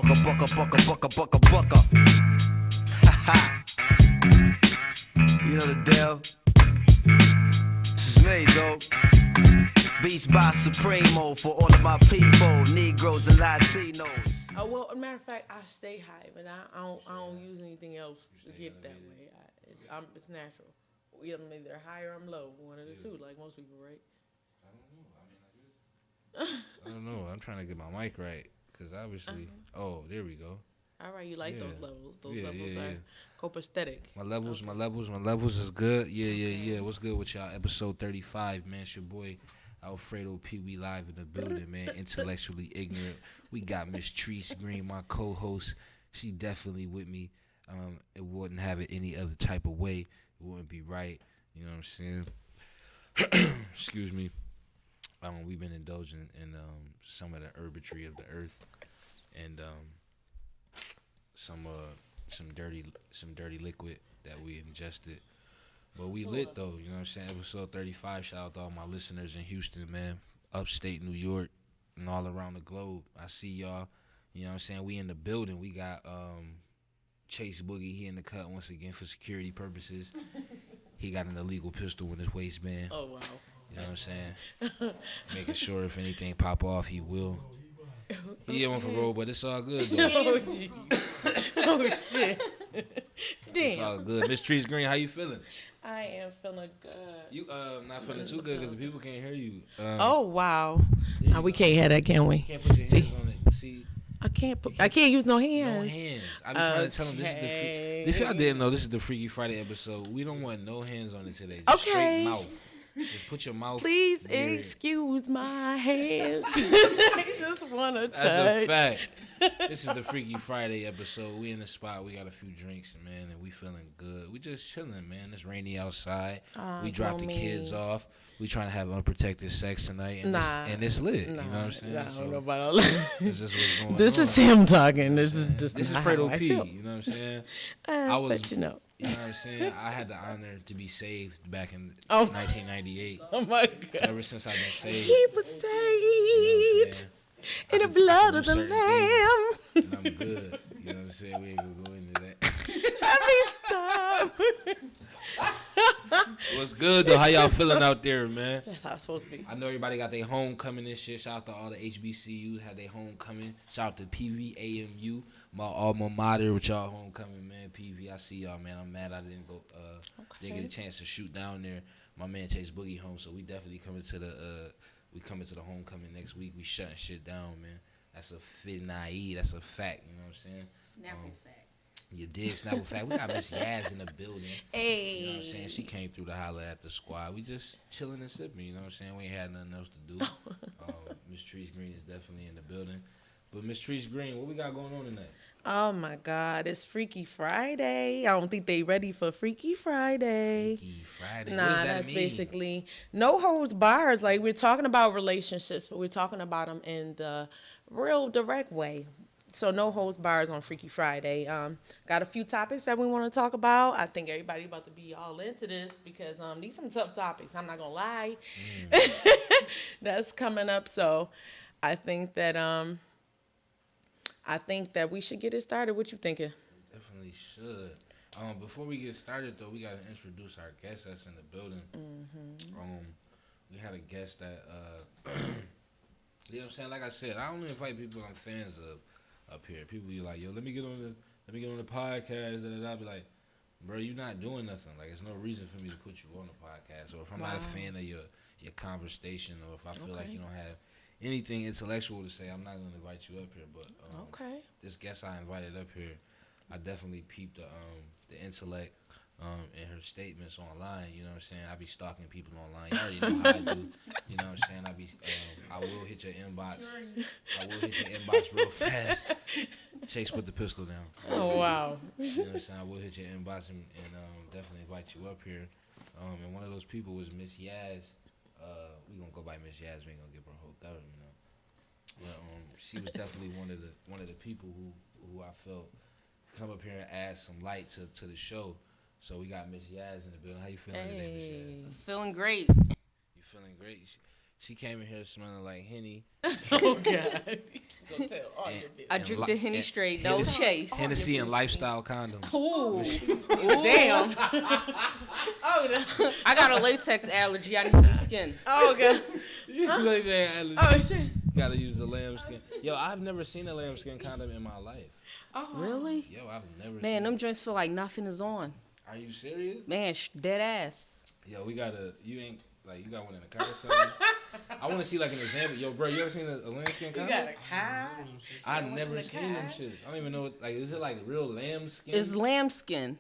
bucka. Ha. You know the deal. This is me, though. Beats by Supremo for all of my people, Negroes and Latinos. Oh, well, as a matter of fact, I stay high, but I don't use anything else to get that way. It's natural. I'm either high or I'm low, one of the two, like most people, right? I don't know. I'm trying to get my mic right, because obviously, oh, there we go. All right, you like those levels. Those levels are copacetic. My levels is good. Yeah. What's good with y'all? Episode 35, man. It's your boy, Alfredo P. We live in the building, man. Intellectually ignorant. We got Miss Trice Green, my co-host. She definitely with me. It wouldn't have it any other type of way. It wouldn't be right. You know what I'm saying? Excuse me. We've been indulging in some of the herbatry of the earth, and some dirty liquid that we ingested. But we lit though, you know what I'm saying? Episode 35. Shout out to all my listeners in Houston, man, upstate New York, and all around the globe. I see y'all. You know what I'm saying? We in the building. We got Chase Boogie. He in the cut once again for security purposes. He got an illegal pistol in his waistband. Oh wow. You know what I'm saying? Making sure if anything pop off, he will. He on parole, but it's all good though. Oh, geez. Oh shit. Damn. It's all good. Miss Trice Green, how you feeling? I am feeling good. You not feeling too good because the people can't hear you. Oh wow. Now we can't have that, can we? Can't put your hands on it. See. I can't use no hands. No hands. I'm trying to tell them this is the if y'all didn't know, this is the Freaky Friday episode. We don't want no hands on it today. Just straight mouth. Just put your mouth. Please excuse my hands. I just want to touch. That's a fact. This is the Freaky Friday episode. We in the spot. We got a few drinks, man, and we feeling good. We just chilling, man. It's rainy outside. We dropped the kids off. We trying to have unprotected sex tonight, and it's lit. You know what I'm saying? I don't know about all that. This is what's going on. This is him talking. This is Fredo P. You know what I'm saying? But you know. You know what I'm saying? I had the honor to be saved back in 1998. Oh my God! So ever since I've been saved, he was saved in the blood of the Lamb. And I'm good. You know what I'm saying? We ain't gonna go into that. I mean, stop. What's good though? How y'all feeling out there, man? That's how it's supposed to be. I know everybody got their homecoming and shit. Shout out to all the HBCUs had their homecoming. Shout out to PVAMU, my alma mater with y'all homecoming, man. PV, I see y'all, man. I'm mad I didn't go. Didn't get a chance to shoot down there. My man Chase Boogie home, so we definitely coming to the homecoming next week. We shutting shit down, man. That's a finai. That's a fact. You know what I'm saying? Snapping fact. You dig, Snapple Fact. We got Miss Yaz in the building. Hey. You know what I'm saying? She came through to holler at the squad. We just chilling and sipping, you know what I'm saying? We ain't had nothing else to do. Miss Trice Green is definitely in the building. But Miss Trice Green, what we got going on tonight? Oh my God, it's Freaky Friday. I don't think they ready for Freaky Friday. Freaky Friday. Nah, what does that that's mean? basically no holds bars. Like, we're talking about relationships, but we're talking about them in the real direct way. So no holds bars on Freaky Friday. Got a few topics that we want to talk about. I think everybody about to be all into this because these some tough topics. I'm not gonna lie. That's coming up. So I think that we should get it started. What you thinking? Definitely should. Before we get started though, we gotta introduce our guest that's in the building. We had a guest that you know what I'm saying? Like I said, I only invite people I'm fans of up here. People be like, yo, let me get on the podcast. I'll be like, bro, you not doing nothing. Like, there's no reason for me to put you on the podcast. Or if I'm not a fan of your conversation, or if I feel like you don't have anything intellectual to say, I'm not gonna invite you up here. But this guest I invited up here, I definitely peeped the intellect in her statements online. You know what I'm saying? I be stalking people online. You already know how I do. You know what I'm saying? I will hit your inbox. I will hit your inbox real fast. Chase, put the pistol down. Oh wow. You know what I'm saying? I will hit your inbox and definitely invite you up here. And one of those people was Miss Yaz. We gonna go by Miss Yaz. We ain't gonna give her a whole government, you know. But she was definitely one of the people who I felt come up here and add some light to the show. So we got Miss Yaz in the building. How you feeling today, Miss Yaz? Feeling great. You feeling great? She came in here smelling like Henny. Oh God. Go tell all your business. I drink the Henny straight, no chase. Hennessy and lifestyle condoms. Ooh. Damn. Oh, no. I got a latex allergy. I need some skin. Oh God. Like that. Oh shit. Gotta use the lambskin. Yo, I've never seen a lambskin condom in my life. Oh. Really? Yo, I've never Man, seen them joints feel like nothing is on. Are you serious? Man, dead ass. Yo, we gotta, you ain't, like, you got one in the car or something? I wanna see, like, an example. Yo, bro, you ever seen a lambskin You condom? got a car. I've never seen them shits. I don't even know, like, is it, like, real lambskin? It's lambskin.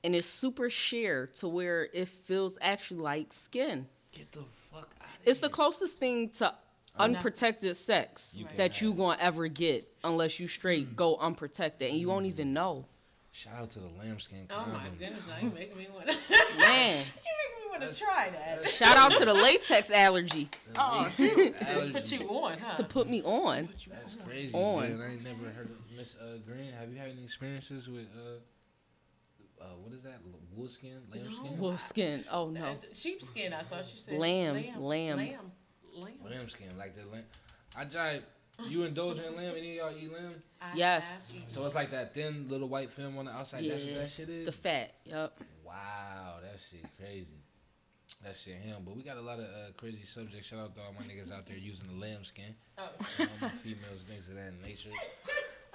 And it's super sheer to where it feels actually like skin. Get the fuck out of It's the closest thing to unprotected sex You can that have you gonna ever get unless you straight go unprotected and you won't even know. Shout out to the lambskin Oh condom. my goodness, now you making me want to. Man, You making me want to try that. shout out to the latex allergy Oh, Allergy. to put you on, huh? to put me on. That's crazy, On. man. I ain't never heard of Miss Green. Have you had any experiences with, what is that? Wolfskin? Lambskin? Wolf skin. Oh no. Sheepskin, I thought you said. Lamb. Lambskin, like the lamb. I jive. You indulge in lamb? Any of y'all eat lamb? Yes. So it's like that thin little white film on the outside. That's what Yeah. that shit is? The fat. Yup. Wow, that shit crazy. That shit him. But we got a lot of crazy subjects. Shout out to all my niggas out there using the lambskin. Oh. My females, things of that nature.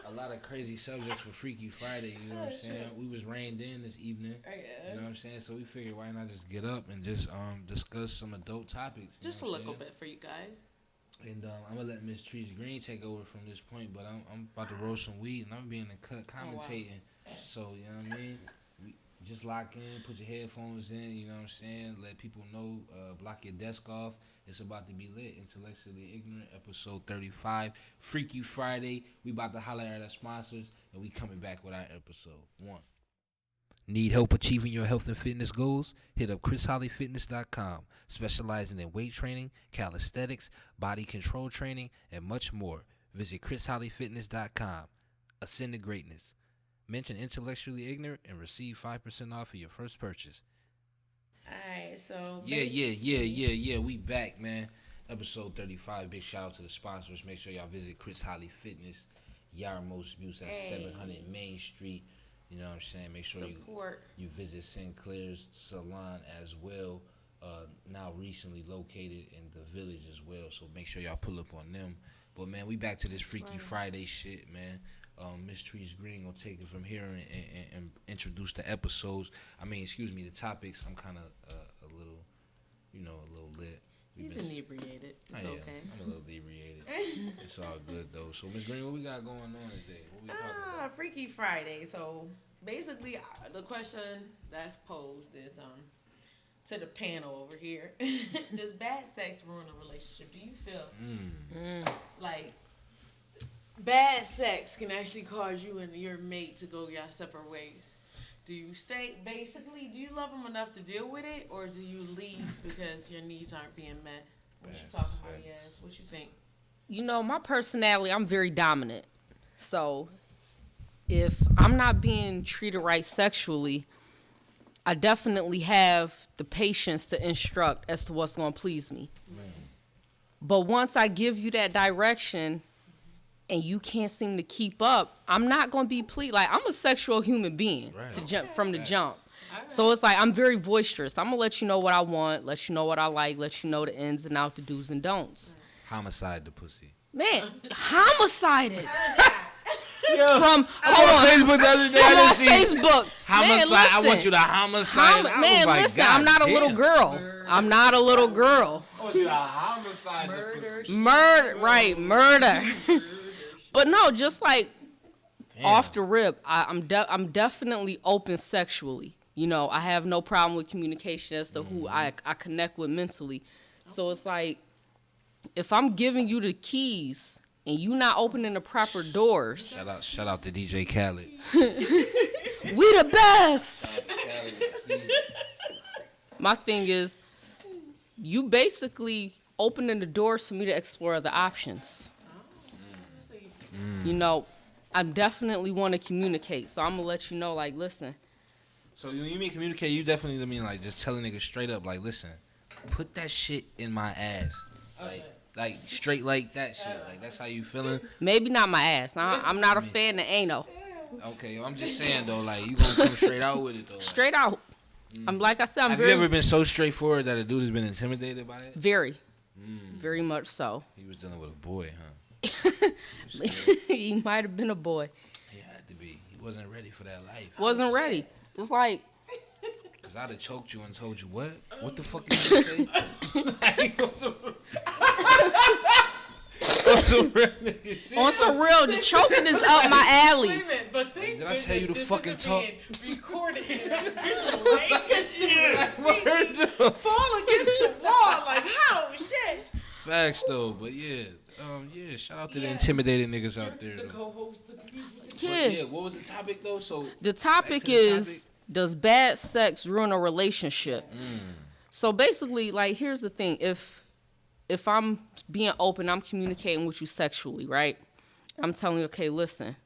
A lot of crazy subjects for Freaky Friday, you know what I'm saying? We was reined in this evening. You know what I'm saying? So we figured why not just get up and just discuss some adult topics. You Just a know what I'm little saying? bit for you guys. And I'm gonna let Miss Trees Green take over from this point, but I'm about to roll some weed and I'm being the cut commentating. So you know what I mean? Just lock in, put your headphones in, you know what I'm saying? Let people know, block your desk off. It's about to be lit. Intellectually Ignorant, episode 35. Freaky Friday. We about to holler at our sponsors, and we coming back with our episode 1. Need help achieving your health and fitness goals? Hit up ChrisHollyFitness.com, specializing in weight training, calisthenics, body control training, and much more. Visit ChrisHollyFitness.com. Ascend to greatness. Mention Intellectually Ignorant and receive 5% off of your first purchase. Alright, so. Yeah. We back, man. Episode 35. Big shout out to the sponsors. Make sure y'all visit Chris Holly Fitness, Yarmouth Abuse at 700 Main Street. You know what I'm saying? Make sure you visit Sinclair's Salon as well. Now recently located in the Village as well. So make sure y'all pull up on them. But man, we back to this Freaky Friday shit, man. Miss Trees Green gonna take it from here and introduce the episodes. The topics. I'm kind of a little lit. He's inebriated. It's okay. I'm a little inebriated. It's all good though. So Miss Green, what we got going on today? What we talking about? Freaky Friday. So basically, the question that's posed is to the panel over here: does bad sex ruin a relationship? Do you feel like bad sex can actually cause you and your mate to go your separate ways? Do you stay, basically, do you love them enough to deal with it, or do you leave because your needs aren't being met? What you talking about, Yaz? What you think? You know, my personality, I'm very dominant. So if I'm not being treated right sexually, I definitely have the patience to instruct as to what's going to please me. But once I give you that direction and you can't seem to keep up, I'm not going to be pleased. Like, I'm a sexual human being jump from the jump. So it's like I'm very boisterous. I'm going to let you know what I want, let you know what I like, let you know the ins and outs, the do's and don'ts. Homicide the pussy. Man, homicided. From Facebook the other day, I just seen Facebook. homicide. Man, I want you to homicide. Man, listen, I'm not a little girl. I'm not a little girl. I want you to homicide the pussy. Murder. But no, just like off the rip, I'm definitely open sexually. You know, I have no problem with communication as to who I connect with mentally. So it's like, if I'm giving you the keys and you not opening the proper doors. Shout out to DJ Khaled. We the best. My thing is, you basically opening the doors for me to explore the options. You know, I definitely want to communicate, so I'm gonna let you know, like, listen. So when you mean communicate, you definitely mean like just telling niggas straight up, like, listen, put that shit in my ass. Like straight like that shit. Like that's how you feeling. Maybe not my ass. I'm not a fan of anal. Okay, I'm just saying though, like you gonna come straight out with it though. Like. Straight out. I'm like I said, I'm Have very. you ever been so straightforward that a dude has been intimidated by it? Very. Very much so. He was dealing with a boy, huh? He might have been a boy. He had to be. He wasn't ready for that life. Wasn't ready. It's like. Cause I'd have choked you and told you what? What the fuck did you say? On some real nigga shit. On some real, the choking is up my alley. Wait a minute, but think Did I tell you to fucking talk? Recorded. Bitch, way against the fall against the wall. Like, how? Shit. Facts though, but yeah. Shout out to the intimidated niggas out there. The Though. co-host. Yeah. What was the topic though? So The topic is, does bad sex ruin a relationship? So basically, like, here's the thing. If I'm being open, I'm communicating with you sexually, right? I'm telling you, okay, listen,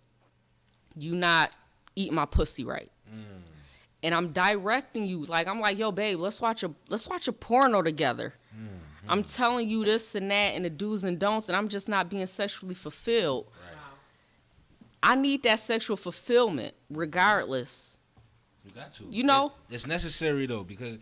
you not eat my pussy right. And I'm directing you, like, I'm like, yo, babe, let's watch a porno together. I'm telling you this and that and the do's and don'ts, and I'm just not being sexually fulfilled. Right. I need that sexual fulfillment regardless. You got to. You know? It's necessary though, because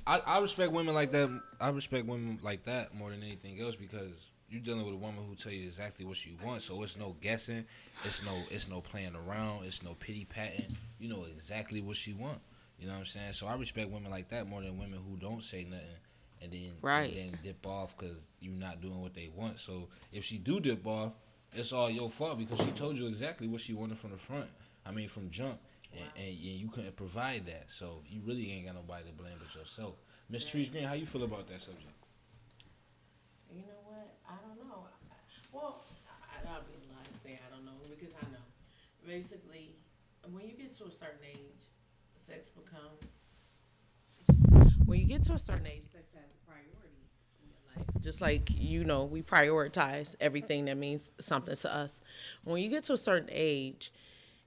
I respect women like that. I respect women like that more than anything else, because you're dealing with a woman who tell you exactly what she wants. So it's no guessing. It's no playing around. It's no pity patting. You know exactly what she want. You know what I'm saying? So I respect women like that more than women who don't say nothing and then dip off because you're not doing what they want. So if she do dip off, it's all your fault because she told you exactly what she wanted from the front. I mean, from jump. And you couldn't provide that. So you really ain't got nobody to blame but yourself. Miss Trees Green, how you feel about that subject? You know what? I don't know. Well, I'll be lying to say I don't know because I know. Basically, when you get to a certain age, sex becomes. When you get to a certain age, sex has a priority in your life. Just like, we prioritize everything that means something to us. When you get to a certain age,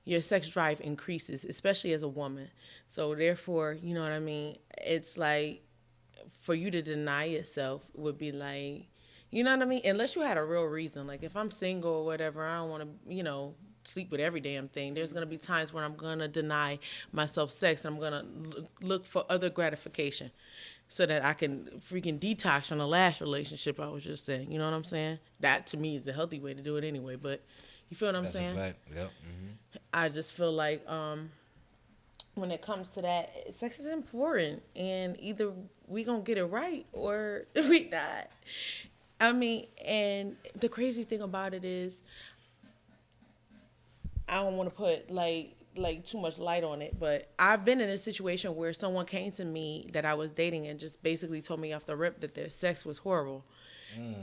your sex drive increases, especially as a woman. So therefore, you know what I mean? It's like, for you to deny yourself would be like, you know what I mean? Unless you had a real reason. Like if I'm single or whatever, I don't want to, sleep with every damn thing. There's going to be times where I'm going to deny myself sex and I'm going to look for other gratification so that I can freaking detox from the last relationship I was just in. You know what I'm saying? That to me is the healthy way to do it anyway, but you feel what I'm saying? That's a fact. Yep. Mm-hmm. I just feel like when it comes to that, sex is important, and either we gonna get it right or we not. I mean, and the crazy thing about it is, I don't want to put like too much light on it, but I've been in a situation where someone came to me that I was dating and just basically told me off the rip that their sex was horrible.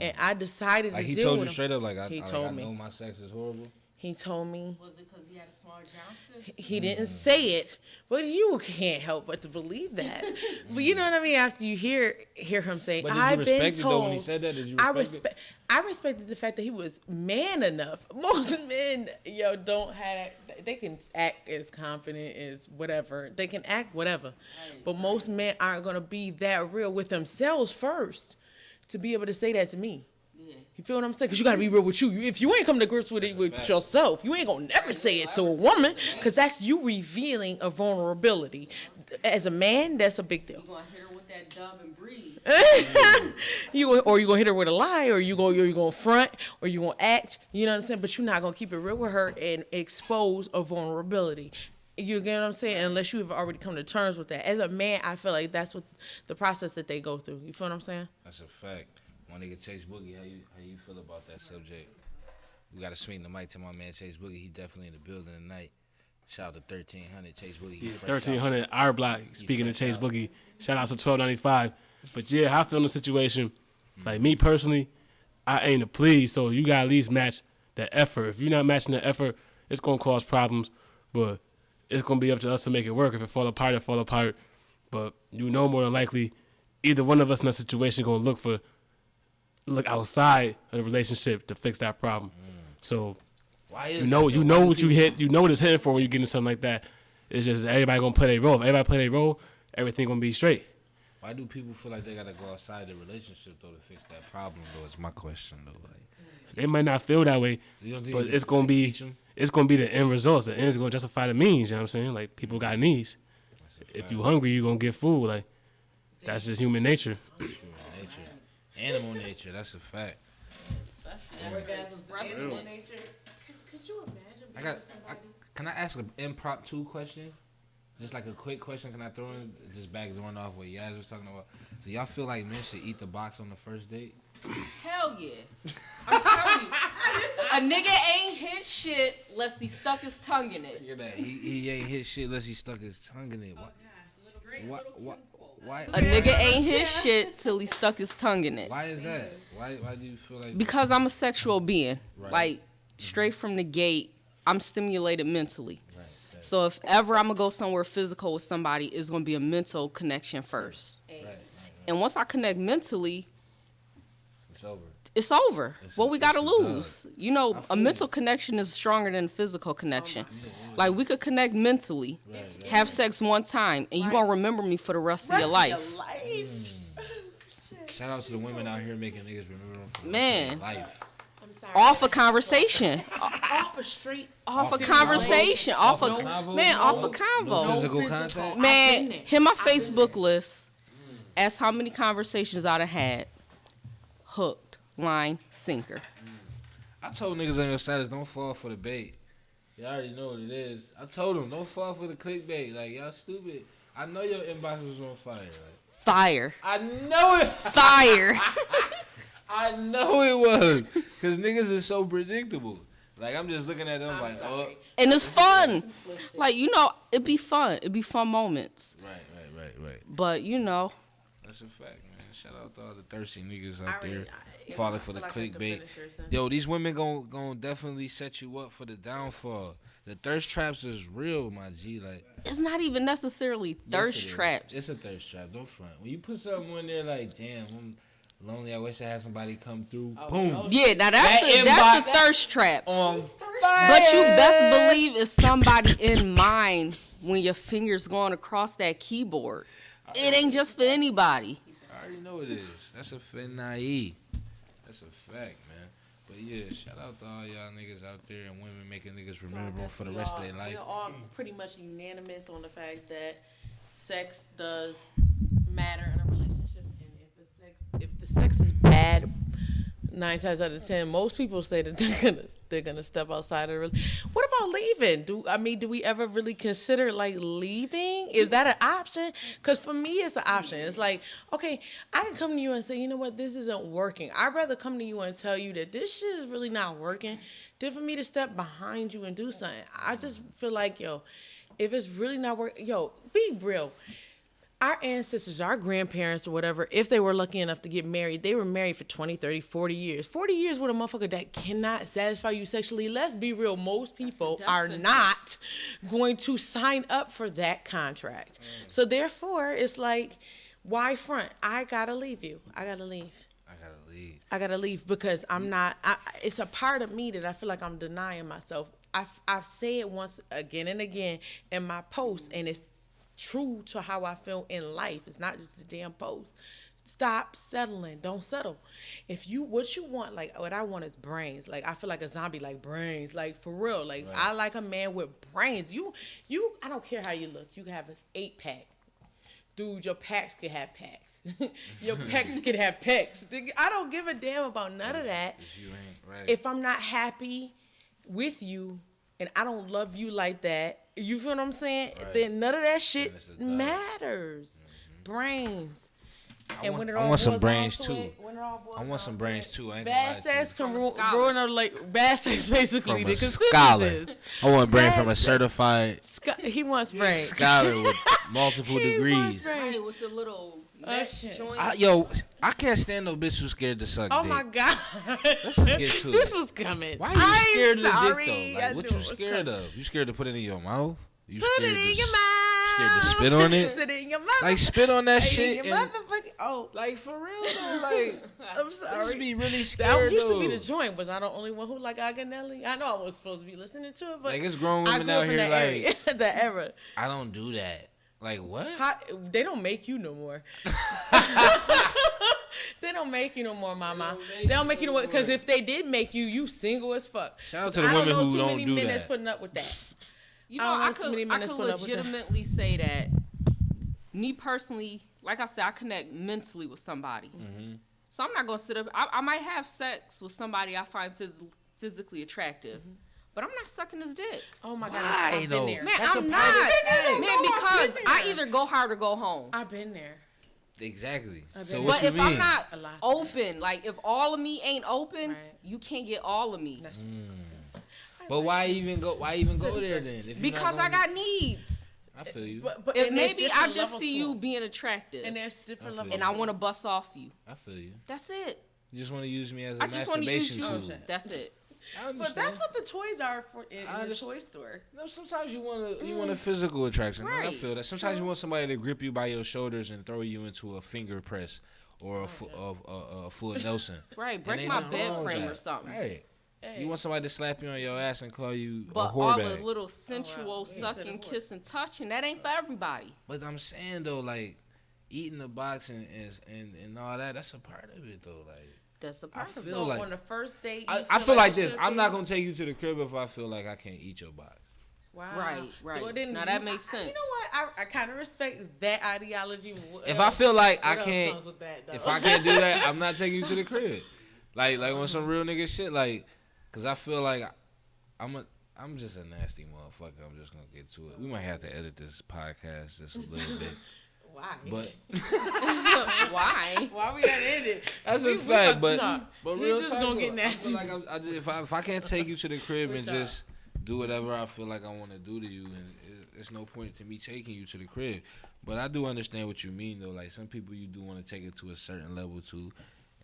And I decided like to he deal told with you him. straight up, like I me. know my sex is horrible. He told me. Was it because he had a small Johnson? He didn't say it, but you can't help but to believe that. But you know what I mean? After you hear him say, But did you I've been respect it told. though when he said that? Did you respect it? I respected the fact that he was man enough. Most men, don't have. They can act as confident as whatever. They can act whatever, but most men aren't gonna be that real with themselves first to be able to say that to me. You feel what I'm saying? Because you got to be real with you. If you ain't come to grips with it with yourself, you ain't going to never say it to a woman because that's you revealing a vulnerability. As a man, that's a big deal. You going to hit her with that dub and breeze. you going to hit her with a lie, or you going to front, or you going to act. You know what I'm saying? But you're not going to keep it real with her and expose a vulnerability. You get what I'm saying? Unless you have already come to terms with that. As a man, I feel like that's what the process that they go through. You feel what I'm saying? That's a fact. My nigga Chase Boogie, how you feel about that subject? We gotta swing the mic to my man Chase Boogie. He definitely in the building tonight. Shout out to 1300 Chase Boogie. Yeah, 1300 our block. Speaking of Chase Boogie, shout out to 1295. But yeah, how I feel in the situation. Like me personally, I aim to please. So you gotta at least match the effort. If you're not matching the effort, it's gonna cause problems. But it's gonna be up to us to make it work. If it fall apart, it fall apart. But more than likely, either one of us in that situation gonna look outside of the relationship to fix that problem. So why is what you hit, what it's hitting for when you get into something like that. It's just everybody gonna play their role. If everybody play their role, everything gonna be straight. Why do people feel like they gotta go outside the relationship though to fix that problem though? Is my question though. Like, They might not feel that way, you don't think but you it's can, gonna like, be teach 'em? it's gonna be the end results. The end is gonna justify the means. You know what I'm saying? Like people got needs. If you hungry, you gonna get food. Like that's just human nature. Human nature, animal nature. That's a fact. Animal nature. Could you imagine being with somebody? Can I ask an impromptu question? Just like a quick question. Can I throw in just back going off what Yaz was talking about? Do y'all feel like men should eat the box on the first date? Hell yeah. I'm telling you. A nigga ain't hit shit unless he stuck his tongue in it. Look at that. He ain't hit shit unless he stuck his tongue in it. Why? A nigga ain't hit shit till he stuck his tongue in it. Why is that? Why do you feel like? Because I'm a sexual being. Right. Like, straight from the gate, I'm stimulated mentally. Right. So if ever I'm going to go somewhere physical with somebody, it's going to be a mental connection first. Right. And once I connect mentally, It's over. it's over. What we got to it's a lose? You know, a mental connection is stronger than a physical connection. Like, we could connect mentally, have sex one time, and you going to remember me for the rest of your life. Shout out to the women out here making niggas remember them for the Man. rest of their life. I'm sorry. Off a conversation. Off a street. Off a conversation. Off a convo? man. Off a No convo. physical contact. Man, been there. hit my Facebook list. Ask how many conversations I'd have had. Hooked, line, sinker. I told niggas on your status, don't fall for the bait. Y'all already know what it is. I told them, don't fall for the clickbait. Like, y'all stupid. I know your inbox was on fire. Like, Fire. I know it. Fire. I know it was. Because niggas is so predictable. Like, I'm just looking at them like, oh. And it's fun. Like, you know, it'd be fun. It'd be fun moments. Right. But, you know, That's a fact, man. Shout out to all the thirsty niggas I out already- there I- falling I for the feel like I could clickbait. finish yours, son. Yo, these women gon' definitely set you up for the downfall. The thirst traps is real, my G. Like, it's not even necessarily thirst yes, it is. traps. It's a thirst trap. Don't front. When you put something in there like, damn, I'm lonely. I wish I had somebody come through. Boom. Yeah, now That that's a inbox- thirst trap. On But you best believe it's somebody in mind when your fingers going across that keyboard. It ain't just for anybody. I already know it is. That's a finai. That's a fact, man. But yeah, shout out to all y'all niggas out there and women making niggas remember them for the rest of their life. We're all pretty much unanimous on the fact that sex does matter in a relationship, and if the sex is bad, 9 times out of 10, most people say that they're gonna step outside of it. What about leaving? Do we ever really consider like leaving? Is that an option? Because for me, it's an option. It's like, okay, I can come to you and say, you know what, this isn't working. I'd rather come to you and tell you that this shit is really not working than for me to step behind you and do something. I just feel like, yo, if it's really not working, yo, be real. Our ancestors, our grandparents or whatever, if they were lucky enough to get married, they were married for 20, 30, 40 years. 40 years with a motherfucker that cannot satisfy you sexually. Let's be real. Most people are not going to sign up for that contract. So therefore, it's like, why front? I got to leave you. I got to leave. I got to leave because I'm not, it's a part of me that I feel like I'm denying myself. I've said it once again and again in my posts, and it's true to how I feel in life. It's not just the damn post. Stop settling. Don't settle. What you want, like what I want is brains. Like I feel like a zombie, like brains. Like for real. Like right. I like a man with brains. You I don't care how you look. You can have an 8-pack. Dude, your packs can have packs. Your pecs can have pecs. I don't give a damn about none of that. If I'm not happy with you and I don't love you like that, you feel what I'm saying? Right. Then none of that shit matters. Mm-hmm. Brains. I want some brains too. I want some brains too. Bad sex can ruin a bad sex basically. From a scholar. I want brain from a certified. He wants brains. Scholar with multiple degrees. Right, with the little joint. I can't stand no bitch who's scared to suck dick. Oh my god. Let's just get to This it. was coming. Why are you scared of the dick though? Like, what you scared of? You scared to put it in your mouth? You put it in your mouth. Scared to spit on it? Put it in your mouth. Like spit on that shit. And, like for real though. Like I'm sorry. Just be really scared. That used to be the joint. Was I the only one who like Aganelli? I know I was supposed to be listening to it, but like it's grown women out here like the era. I don't do that. Like what? They don't make you no more. They don't make you no more, mama. They don't make you no more. Because if they did make you, you single as fuck. Shout out to the women who don't do I don't know too many men that. that's putting up with that. You know, I I don't know too many men could that's putting up with that. legitimately say that. Me personally, like I said, I connect mentally with somebody. Mm-hmm. So I'm not gonna sit up. I might have sex with somebody I find physically attractive, but I'm not sucking his dick. Oh my God, Why, I've though? been there. Man, That's I'm a not. private Man, because I've been I there. either go hard or go home. I've been there. Exactly. I've So been what But you if mean? I'm not A lot. open, like if all of me ain't open, Right. you can't get all of me. That's But why even go? Why even go Sister. there then? If you're not Because I gonna- got needs. I feel you. but If and there's maybe I different just levels see to you them. being attractive, And there's different I levels. feel and I want to bust off you. I feel you. That's it. You just want to use me as a I just want to use masturbation you. tool. That's it. I understand. But that's what the toys are for in I the understand. toy store. No, sometimes you want a physical attraction. I Right. feel that. Sometimes you want somebody to grip you by your shoulders and throw you into a finger press or a full Nelson. Right, And break ain't my nothing bed wrong with frame that. or something. Right. Hey. You want somebody to slap you on your ass and call you a But whore all bag. the little sensual sucking, kissing, touching, that ain't for everybody. But I'm saying though, like eating the box and all that, that's a part of it though. Like That's the I part of it. feel So like on the first date, I feel like this. I'm not gonna take you to the crib if I feel like I can't eat your box. Wow. Right. Well, then Now that makes sense. You know what? I kind of respect that ideology. If I feel like What I else can't, comes with that, though? if I can't do that, I'm not taking you to the crib. Like on some real nigga shit. Like, cause I feel like I'm just a nasty motherfucker. I'm just gonna get to it. We might have to edit this podcast just a little bit, Why? but Why? Why we gotta end it? that's a We fact. about to talk. But He real just talk, gonna get though, I feel nasty. like I just, if I can't take you to the crib and Good job. just do whatever I feel like I want to do to you, and it's no point to me taking you to the crib. But I do understand what you mean though. Like some people you do want to take it to a certain level to,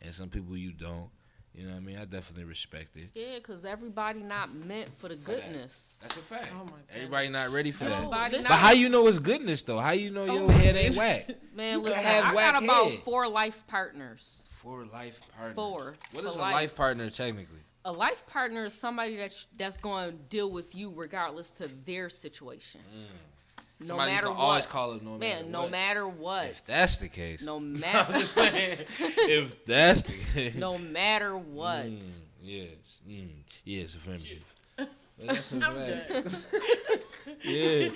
and some people you don't. You know what I mean? I definitely respect it. Yeah, because everybody not meant for the goodness. That's a fact. Oh my God. Everybody not ready for that. Everybody listen. But not. how you know it's goodness though? How you know your head ain't whack? Man, You listen, can have I whack got about head. 4 life partners. 4 life partners. 4 What for is a life. life partner technically? A life partner is somebody that's going to deal with you regardless to their situation. No Somebody you matter can what. always call it no matter Man, no what. matter what. If that's the case. No I'm matter just playing. If that's the case. no matter what. Yes. Yes, affirmative. But that's a I'm fact. done. Yeah.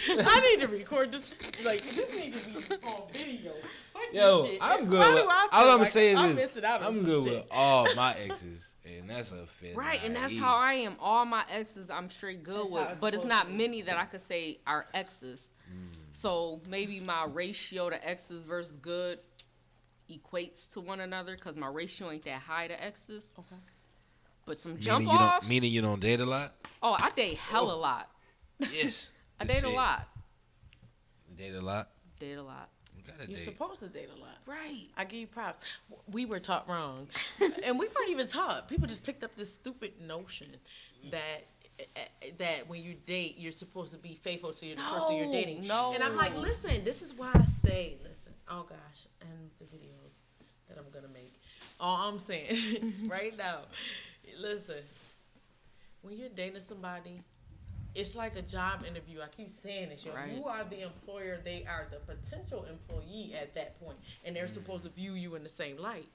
I need to record this. Like this need to be on video. Fuck Yo, this shit. I'm good Why with, do I all feel I'm like saying I'm is missing out on I'm some good shit? with all my exes, and that's a fit. Right, and that's how I am. All my exes I'm straight good That's how with. it's But it's supposed not to be. many that I could say are exes. So maybe my ratio to exes versus good equates to one another because my ratio ain't that high to exes. Okay. But some jump offs. Meaning you don't date a lot. Oh, I date hell a lot. Yes. I date a lot. Date a lot. Date a lot. You gotta You're date. supposed to date a lot. Right. I give you props. We were taught wrong, and we weren't even taught. People just picked up this stupid notion that when you date, you're supposed to be faithful to the person you're dating. No. And I'm like, listen, this is why I say, listen. Oh gosh, and the videos that I'm gonna make. All I'm saying right now, listen. When you're dating somebody, it's like a job interview. I keep saying this. Right. You are the employer. They are the potential employee at that point, and they're supposed to view you in the same light.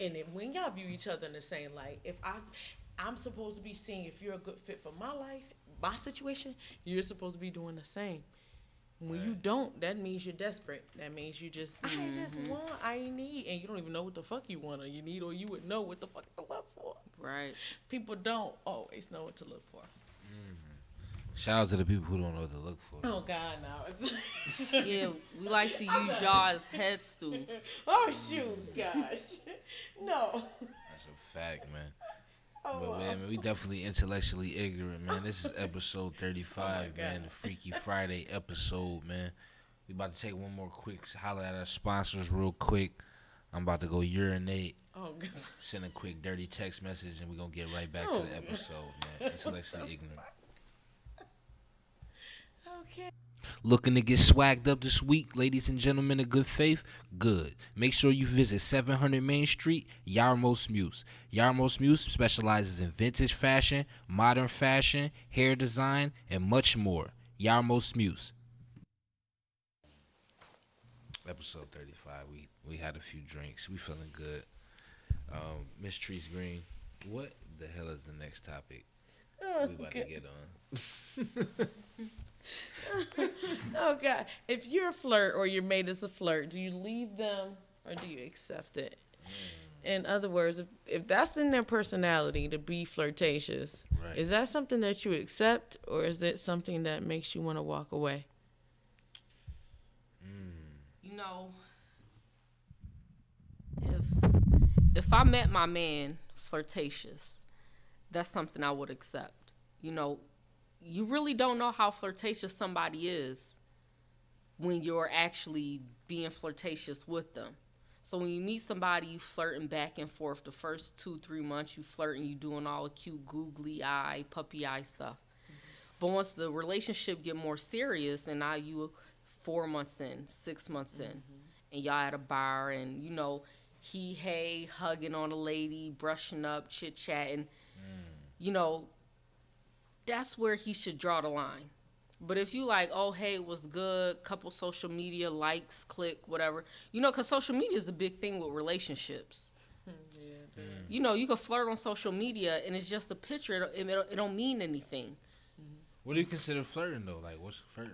And then when y'all view each other in the same light, if I'm supposed to be seeing if you're a good fit for my life, my situation, you're supposed to be doing the same. When you don't, that means you're desperate. That means you just, I just want, I need, and you don't even know what the fuck you want or you need, or you would know what the fuck to look for. Right. People don't always know what to look for. Shout out to the people who don't know what to look for. Oh God, no. It's Yeah, we like to use y'all as head stools. oh shoot, gosh, no. That's a fact, man. Oh, But wow. man, we definitely intellectually ignorant, man. This is episode 35, God. man. The Freaky Friday episode, man. We about to take one more quick holler at our sponsors real quick. I'm about to go urinate, Oh God. send a quick dirty text message, and we're going to get right back Oh. to the episode, man. Intellectually ignorant. Okay. Looking to get swagged up this week, ladies and gentlemen of good faith? Good. Make sure you visit 700 Main Street, Yarmos Muse. Yarmos Muse specializes in vintage fashion, modern fashion, hair design, and much more. Yarmos Muse. Episode 35. We had a few drinks. We feeling good. Miss Treese Green, what the hell is the next topic we about to get on? Oh God! If you're a flirt or your mate is a flirt, do you leave them or do you accept it? In other words, if that's in their personality to be flirtatious, Right. is that something that you accept or is it something that makes you want to walk away? You know, if I met my man flirtatious, that's something I would accept. You know, you really don't know how flirtatious somebody is when you're actually being flirtatious with them. So when you meet somebody, you flirting back and forth. The first 2-3 months, you flirting, you doing all the cute googly eye, puppy eye stuff. But once the relationship get more serious, and now you 4 months in, 6 months in, and y'all at a bar, and you know he hugging on a lady, brushing up, chit chatting, you know, that's where he should draw the line. But if you like, oh, hey, what's good? Couple social media likes, click, whatever. You know, because social media is a big thing with relationships. You know, you can flirt on social media and it's just a picture. It don't mean anything. What do you consider flirting though? Like, what's flirting?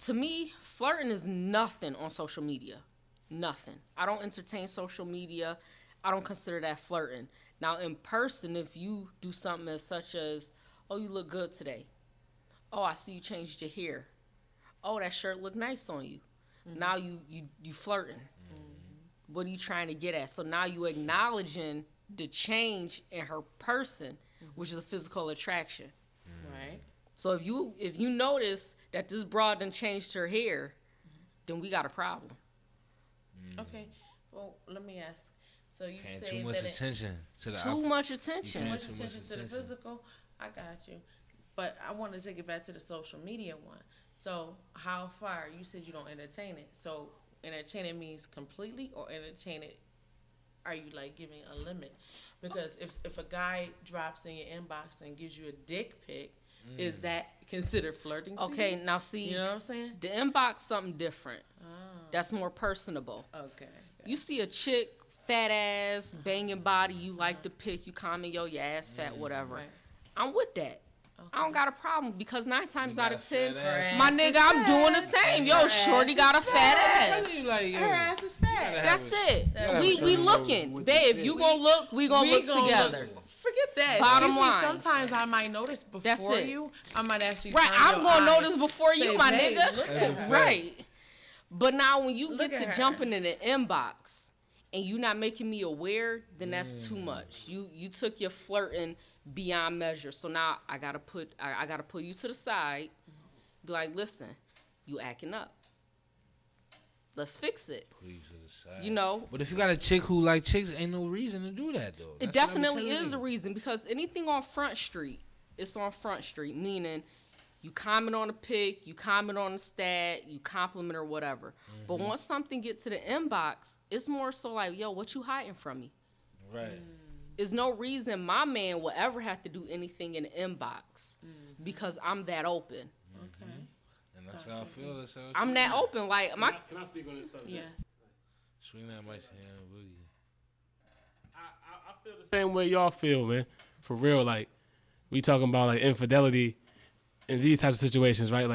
To me, flirting is nothing on social media. Nothing. I don't entertain social media. I don't consider that flirting. Now, in person, if you do something as such as, oh, you look good today. Oh, I see you changed your hair. Oh, that shirt look nice on you. Now you flirting. What are you trying to get at? So now you acknowledging the change in her person, which is a physical attraction. Right. So if you notice that this broad done changed her hair, then we got a problem. Okay. Well, let me ask. So you Paying say too much that attention to the Too much attention. You much Too much attention to the attention. physical. I got you. But I want to take it back to the social media one. So how far? You said you don't entertain it. So entertain it means completely, or entertain it? Are you like giving a limit? Because if a guy drops in your inbox and gives you a dick pic, is that considered flirting? To Okay, you? now see, You know what I'm saying? the inbox something different. That's more personable. Okay. You see a chick, fat ass, banging body, you like the pic, you comment, yo, your ass fat, whatever. Right. I'm with that. I don't got a problem because 9 times out of 10, fat my ass nigga, is I'm doing the fat. same. Her Yo, ass shorty is got a fat fat. ass. Like, Her ass is fat. That's it. gotta We have looking. with Babe, the if you fit. gonna look, we gonna look gonna together. Forget that. Bottom Excuse me, line. sometimes I might notice That's before it. you. I might actually. Right, turn I'm your gonna eye. notice before you, Say, my babe, nigga. look at her. Right. But now when you Look get at to her. jumping in the inbox and you not making me aware, then that's too much. You took your flirting beyond measure. So now I gotta put you to the side. Be like, listen, you acting up. Let's fix it. Please to the side. You know, But if you got a chick who like chicks, ain't no reason to do that though. it That's what I'm definitely telling is you. a reason because anything on Front Street, it's on Front Street, meaning you comment on a pic, you comment on a stat, you compliment or whatever. But once something get to the inbox, it's more so like, yo, what you hiding from me? Right. There's no reason my man will ever have to do anything in the inbox because I'm that open. Okay. And that's how I feel. That's how I'm that open. Like my Can I speak on this subject? Yes. Swing that mic to him, boogie. I feel the same way y'all feel, man. For real, like we talking about like infidelity in these types of situations, right?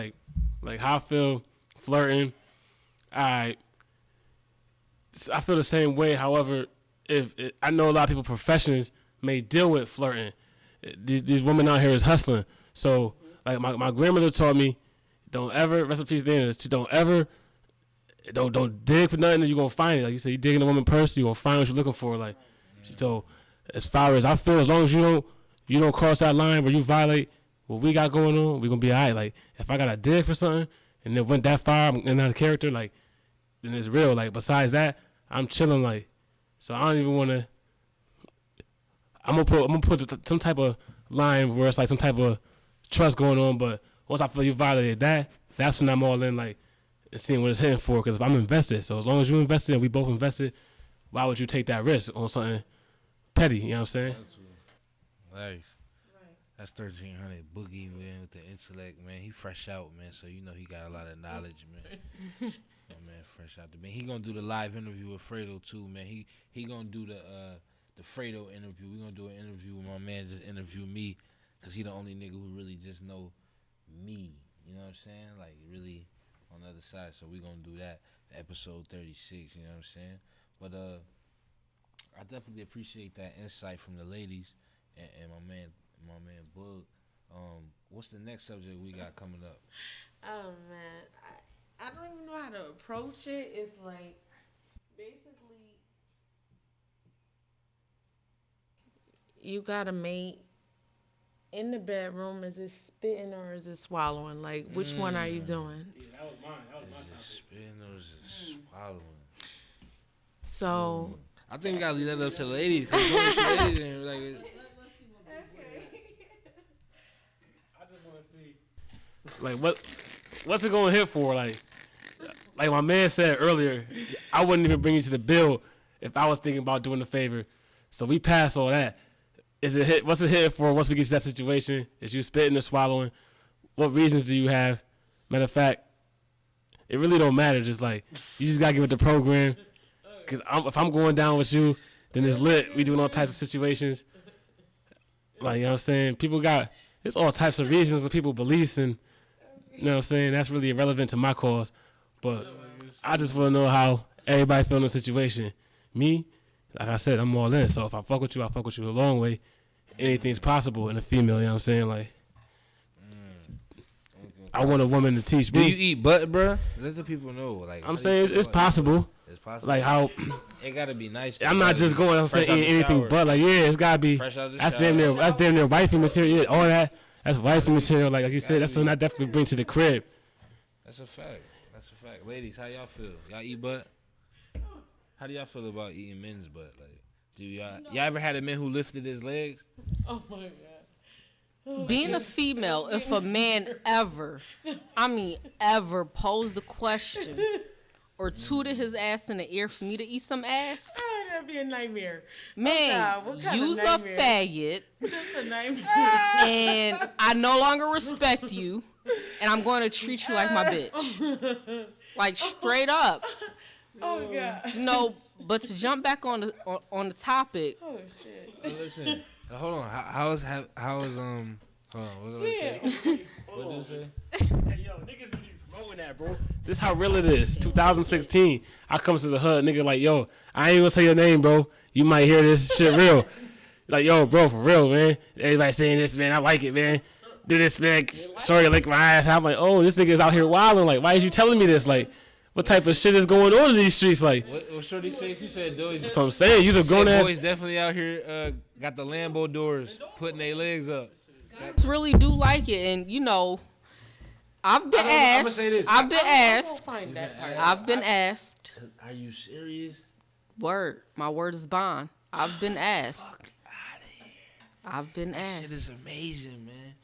Like how I feel flirting. I feel the same way. However, I know a lot of people, professions, may deal with flirting. These women out here is hustling. So like my grandmother taught me, don't ever, rest in peace, Dana, don't dig for nothing, you're gonna find it. Like you say, you dig in a woman's purse, you're gonna find what you're looking for. Like so, as far as I feel, as long as you don't cross that line where you violate what we got going on, we're gonna be alright. Like if I got to dig for something and it went that far and out of character, like then it's real. Like besides that, I'm chilling. Like so, I don't even want to. I'm gonna put some type of line where it's like some type of trust going on. But once I feel you violated that, that's when I'm all in. Like and seeing what it's hitting for. Because if I'm invested, so as long as you invested and we both invested, why would you take that risk on something petty? You know what I'm saying? Nice. That's 1300 Boogie, man, with the intellect, man. He fresh out, man, so you know he got a lot of knowledge, man. My man, fresh out the bin. He gonna do the live interview with Fredo too, man. He gonna do the Fredo interview. We gonna do an interview with my man. Just interview me, cause he the only nigga who really just know me. You know what I'm saying? Like really on the other side. So we gonna do that for episode 36. You know what I'm saying? But I definitely appreciate that insight from the ladies and my man Boog. What's the next subject we got coming up? Oh man, I don't even know how to approach it. It's like basically you got a mate in the bedroom. Is it spitting or is it swallowing? Like which one are you doing? Yeah, that was mine. That was my Is it topic. spitting or is it swallowing? So I think we gotta leave that up to the ladies. Cause ladies and like, I just want to see, like, what's it gonna hit for? Like my man said earlier, I wouldn't even bring you to the bill if I was thinking about doing a favor. So we pass all that. Is it hit? What's it hit for? Once we get to that situation, is you spitting or swallowing? What reasons do you have? Matter of fact, it really don't matter. Just like you just gotta give it the program. Cause if I'm going down with you, then it's lit. We doing all types of situations. Like, you know what I'm saying? There's all types of reasons of people beliefs, and you know what I'm saying? That's really irrelevant to my cause. But I just want to know how everybody feel in the situation. Me, like I said, I'm all in. So if I fuck with you, I fuck with you a long way. Anything's possible in a female, you know what I'm saying? Like, I want a woman to teach do me. you eat butt, bruh? Let the people know. Like, I'm saying it's possible. It's possible. Like how It gotta be nice. I'm not just going. I'm saying eating anything but like it's gotta be. Fresh out the That's shower. damn near. That's damn near wifey material. Yeah, all that. That's wifey material. Like you said, that's something I definitely bring to the crib. That's a fact. Ladies, how y'all feel? Y'all eat butt? How do y'all feel about eating men's butt? Like, do y'all ever had a man who lifted his legs? oh my god. Being a female, if a man ever posed a question or tooted his ass in the ear for me to eat some ass, Oh, that'd be a nightmare. man, God, what kind of you's a nightmare? faggot, That's a nightmare. and I no longer respect you, and I'm going to treat you like my bitch, like straight up. Oh god. You know, but to jump back on the topic, Oh shit. Listen, hold on. How is hold on. What did I say? What did I say? Hey, yo, niggas be promoting that, bro. This how real it is. 2016. I come to the hood, nigga, like, yo, I ain't gonna say your name, bro. You might hear this shit real. Like, yo, bro, for real, man. Everybody saying this, man. I like it, man. Do this, man. Sorry, lick my ass. I'm like, oh, this nigga's out here wilding. Like, why is you telling me this? Like, what type of shit is going on in these streets? Like, What Shorty say? She said, "Boys, so I'm saying, you's a grown ass. boys definitely out here got the Lambo doors, putting their legs up." guys really do like it, and you know, I've been I'ma asked. say this. I've been asked. Find that part. I've been asked. Are you serious? Word, my word is bond. I've been asked. I've been That shit asked. is amazing, man.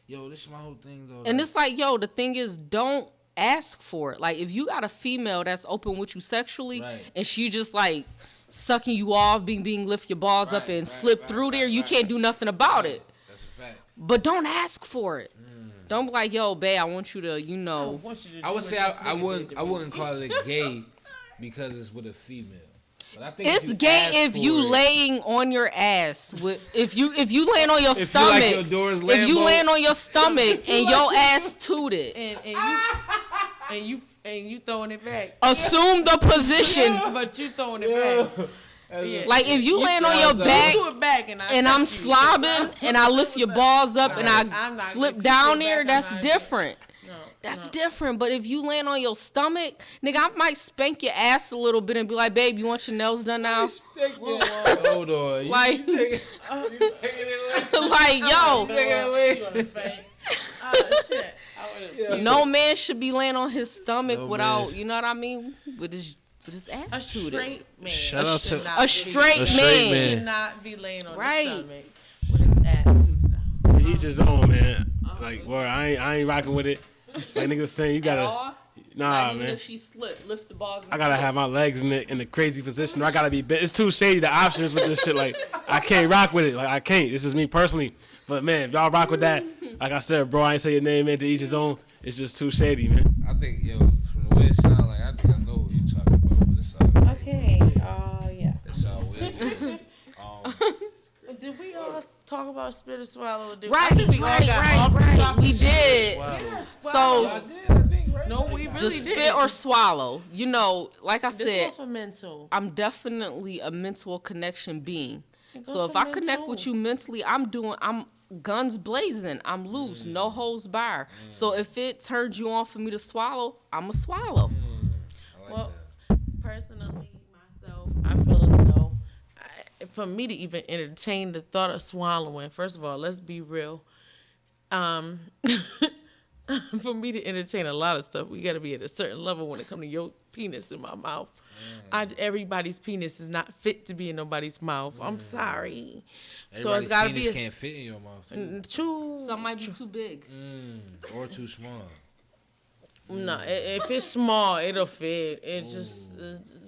Yo, this is my whole thing though. And like, it's like, yo, the thing is, don't ask for it. Like, if you got a female that's open with you sexually, Right. and she just like sucking you off, being lift your balls up and slip through there, you can't do nothing about it. that's a fact. But don't ask for it. Don't be like, yo, babe, I want you to, you know. I would say I wouldn't call it gay because it's with a female. But I think It's if you gay ask if for you it- laying on your ass with if you laying on your If you stomach. like your doors If you Lambo- laying on your stomach and your ass tooted, and you throwing it back. assume the position. But you throwing it back. Yeah. Like if you laying on your sound back You do it back and and I'm slobbing and I lift your balls up and I'm I not- slip if you down sit there, back, I'm that's not- different. No. That's different. But if you laying on your stomach, nigga, I might spank your ass a little bit and be like, babe, you want your nails done now? Hold on. Like, like, yo, Oh shit. I would've- no man should be laying on his stomach No without, man. you know what I mean? With his A ass tooted. straight man. Shout out should to- not A be- straight A straight man. man. should not be laying on Right. his stomach with his ass tooted out. To each his own, man. Like, boy, I ain't rocking with it. Like niggas saying, you At gotta, all? nah, Like, even man. if she slip, lift the balls. And I gotta slip. have my legs in the crazy position. Or I gotta be. It's too shady. The options with this shit, like I can't rock with it. Like I can't. This is me personally. But man, if y'all rock with that, like I said, bro, I ain't say your name, man. To each his own. It's just too shady, man. I think, yo, from the way it sounds like, I think I know Did we all talk about spit or swallow? Or did Right, I think we all got off the topic? We did. So I did, I think, right? No, we really the did. spit or swallow. You know, like I This said, was for mental. I'm definitely a mental connection being. It So goes if for I men connect too. with you mentally, I'm guns blazing. I'm loose, no holds barred. So if it turns you on for me to swallow, I'ma swallow. Well, personally, myself, I feel as though for me to even entertain the thought of swallowing, first of all, let's be real. For me to entertain a lot of stuff, we got to be at a certain level when it comes to your penis in my mouth. Everybody's penis is not fit to be in nobody's mouth. I'm sorry. So it's got to be can't fit in your mouth. too. Some might be too big. Or too small. No, if it's small, it'll fit. It's just,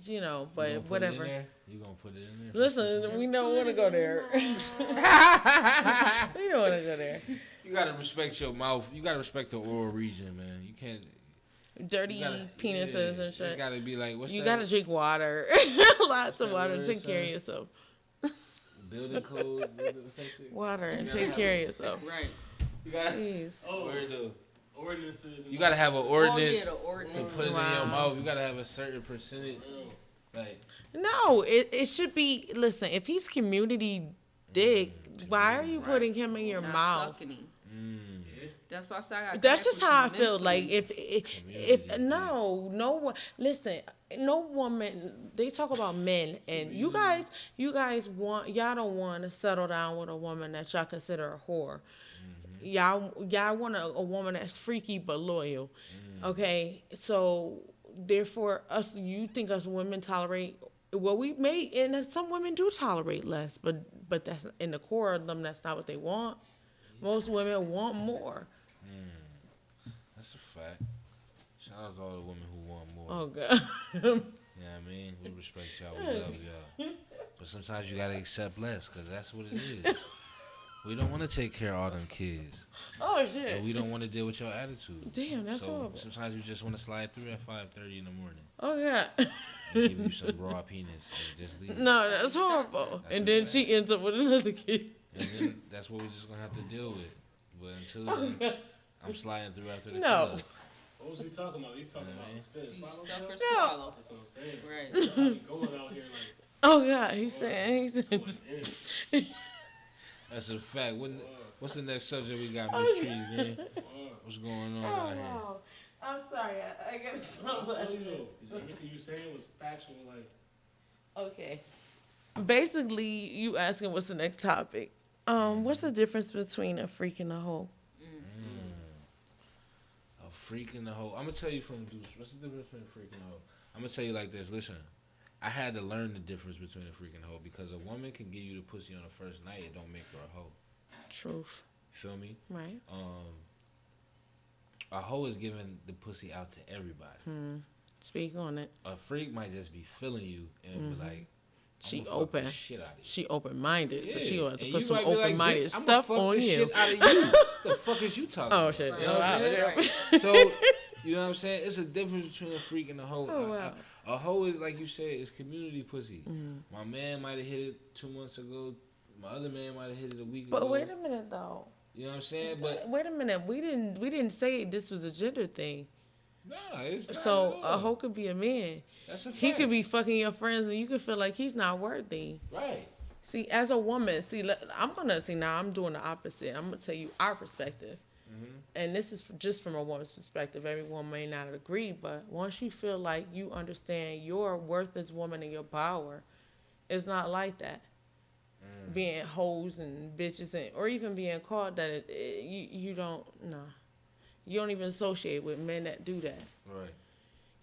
you know, but whatever. You gonna put it in there? Listen, we don't want to go there. We don't want to go there. You gotta respect your mouth. You gotta respect the oral region, man. You can't. Dirty penises and shit. You gotta be like, what's You that? gotta drink water. Lots of that water. word, Take care of son? yourself. Building code. What's that shit? Water and take care of yourself. Right. You gotta. Jeez. Word though. Ordinances. You gotta have an ordinance the to ordinance. put it in your Wow. mouth. You gotta have a certain percentage. Like, No, it should be. Listen, if he's community dick, why are you putting him in your Not mouth? sucking him. That's why I said I got That's connect just with how I you feel. mentally. Like if no one listen, no woman. They talk about men, and you guys y'all don't want to settle down with a woman that y'all consider a whore. Y'all want a woman that's freaky but loyal. Okay, so therefore you think us women tolerate. Well, we may, and some women do tolerate less, but that's in the core of them. That's not what they want. Most women want more. that's a fact. Shout out to all the women who want more. Oh God. You know what I mean? We respect y'all. We love y'all. But sometimes you gotta accept less, cause that's what it is. We don't want to take care of all them kids. Oh shit. And we don't want to deal with your attitude. Damn, that's so horrible. sometimes you just want to slide through at 5:30 in the morning Oh God. and give you some raw penis and just leave. No, that's horrible. That's And a then fact. she ends up with another kid. And then that's what we're just gonna have to deal with. But until then, I'm sliding through after the No. club. What was he talking about? He's talking about spit. You Swallow suck stuff? or swallow. That's what I'm saying. Right. That's how we going out here like, Oh God, he's saying what's in it? That's a fact. What's the next subject we got, Miss Trees Green? What's going on out here? wow. I'm sorry, I guess Oh, you know, everything you saying was factual. Like, Okay. Basically, you asking what's the next topic. What's the difference between a freak and a hoe? A freak and a hoe. I'm gonna tell you from Deuce. What's the difference between a freak and a hoe? I'm gonna tell you like this. Listen, I had to learn the difference between a freak and a hoe because a woman can give you the pussy on the first night. It don't make her a hoe. Truth. Feel me? Right. A hoe is giving the pussy out to everybody. Speak on it. A freak might just be feeling you and be like, She I'ma fuck open. the shit out of you. She open-minded, so she Yeah. gonna have to And put you some might be like, open-minded "Bitch, I'ma stuff fuck on the you. shit out of you. The fuck is you talking Oh about? shit. You know what I'm saying? Right. So, you know what I'm saying? It's a difference between a freak and a hoe. Oh, wow. A hoe is, like you said, is community pussy. My man might have hit it 2 months ago. My other man might have hit it a week ago. But wait a minute though. You know what I'm saying? But, Wait a minute. We didn't say this was a gender thing. nah, it's not So at a all. hoe could be a man. That's a fact. He could be fucking your friends, and you could feel like he's not worthy. Right. See, as a woman, now I'm doing the opposite. I'm gonna tell you our perspective, and this is just from a woman's perspective. Every woman may not agree, but once you feel like you understand your worth as woman and your power, it's not like that. Being hoes and bitches, or even being called that, you don't you don't even associate with men that do that. Right.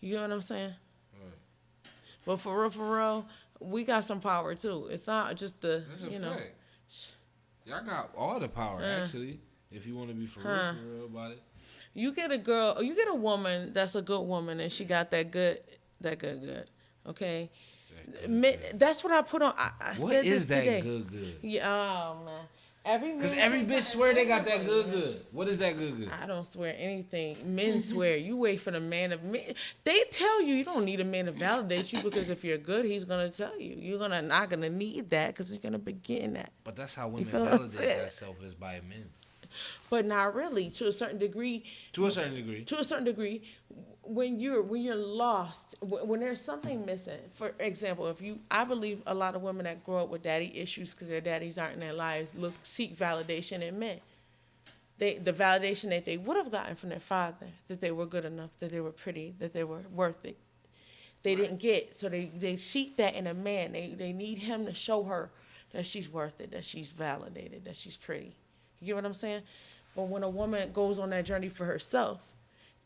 You know what I'm saying? Right. But for real, we got some power too. It's not just the That's a you know. fact. Y'all got all the power, actually, if you want to be for real about it. You get a woman that's a good woman, and she got that good. Okay, that's what I put on. I What said is this that today. good? Yeah, oh man. Because every bitch swear they got that good. What is that good? I don't swear anything. Men swear. You wait for the man of men. They tell you don't need a man to validate you because if you're good, he's gonna tell you. You're not gonna need that because you're gonna begin that. But that's how women feel what I'm validate saying? themselves is by men. But not really. To a certain degree. To a certain degree. When you're lost, when there's something missing. For example, I believe a lot of women that grow up with daddy issues because their daddies aren't in their lives seek validation in men. The validation that they would have gotten from their father, that they were good enough, that they were pretty, that they were worth it, they didn't get. So they seek that in a man. They need him to show her that she's worth it, that she's validated, that she's pretty. You get what I'm saying? But when a woman goes on that journey for herself,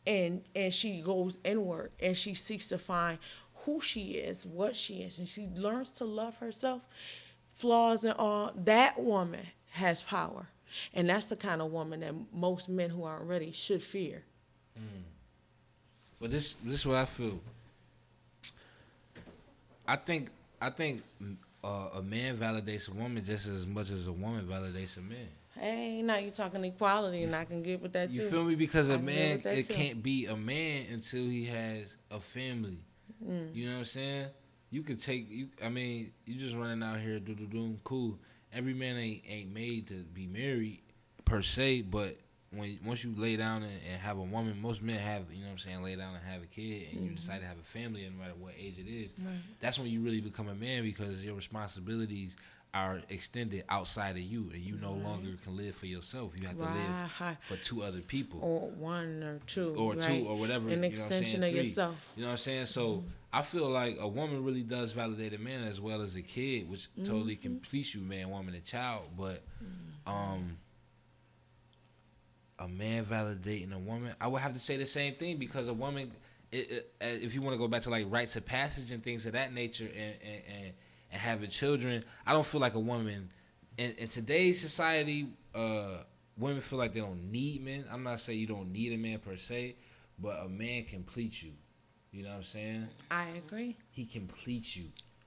and she goes inward and she seeks to find who she is, what she is, and she learns to love herself, flaws and all, that woman has power. And that's the kind of woman that most men who aren't ready should fear. But this is what I feel. I think a man validates a woman just as much as a woman validates a man. Hey, now you're talking equality, and I can get with that too. You feel me? Because a man, it can't be a man until he has a family. You know what I'm saying? You could you just running out here, doom, cool. Every man ain't made to be married per se, but once you lay down and have a woman, most men have, you know what I'm saying, lay down and have a kid, and you decide to have a family, no matter what age it is. Right. That's when you really become a man because your responsibilities are extended outside of you, and you no longer can live for yourself. You have to live for two other people, or one or two, or two, or whatever. An extension of yourself. You know what I'm saying? So I feel like a woman really does validate a man as well as a kid, which totally completes you, man, woman, and child. But a man validating a woman, I would have to say the same thing because a woman, if you want to go back to like rites of passage and things of that nature, and having children, I don't feel like a woman in today's society, women feel like they don't need men. I'm not saying you don't need a man per se, but a man completes you. You know what I'm saying? I agree. He completes you.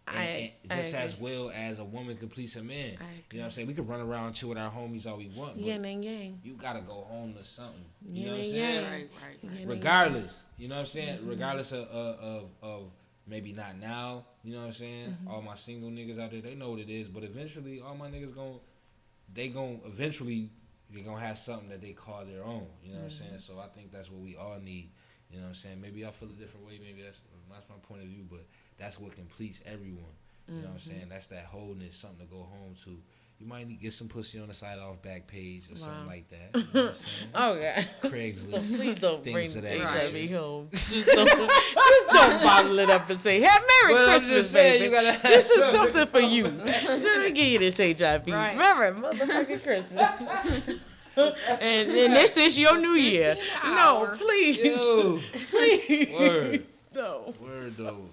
I as well as a woman completes a man. You know what I'm saying? We could run around and chill with our homies all we want. Yin and yang. You gotta go home to something. You Yin know what I'm and saying? yang. Right. Regardless. You know what I'm saying? Regardless of maybe not now. You know what I'm saying? All my single niggas out there, they know what it is. But eventually, all my niggas eventually they're gonna have something that they call their own. You know what I'm saying? So I think that's what we all need. You know what I'm saying? Maybe I feel a different way. Maybe that's my point of view. But that's what completes everyone. You know what I'm saying? That's that wholeness, something to go home to. You might need to get some pussy on the side off back page or something like that. You know what I'm saying? Oh, yeah. Craigslist. Please don't things bring of that HIV nature. home. Just don't bottle it up and say, "Have Merry Well, I'm Christmas, just saying, baby. you gotta have This is something. something for you. Let me give you this HIV. Right. Remember, motherfucking Christmas." and this is your new year. 15 No, hours. please. Yo. Please. Word. No. Word though.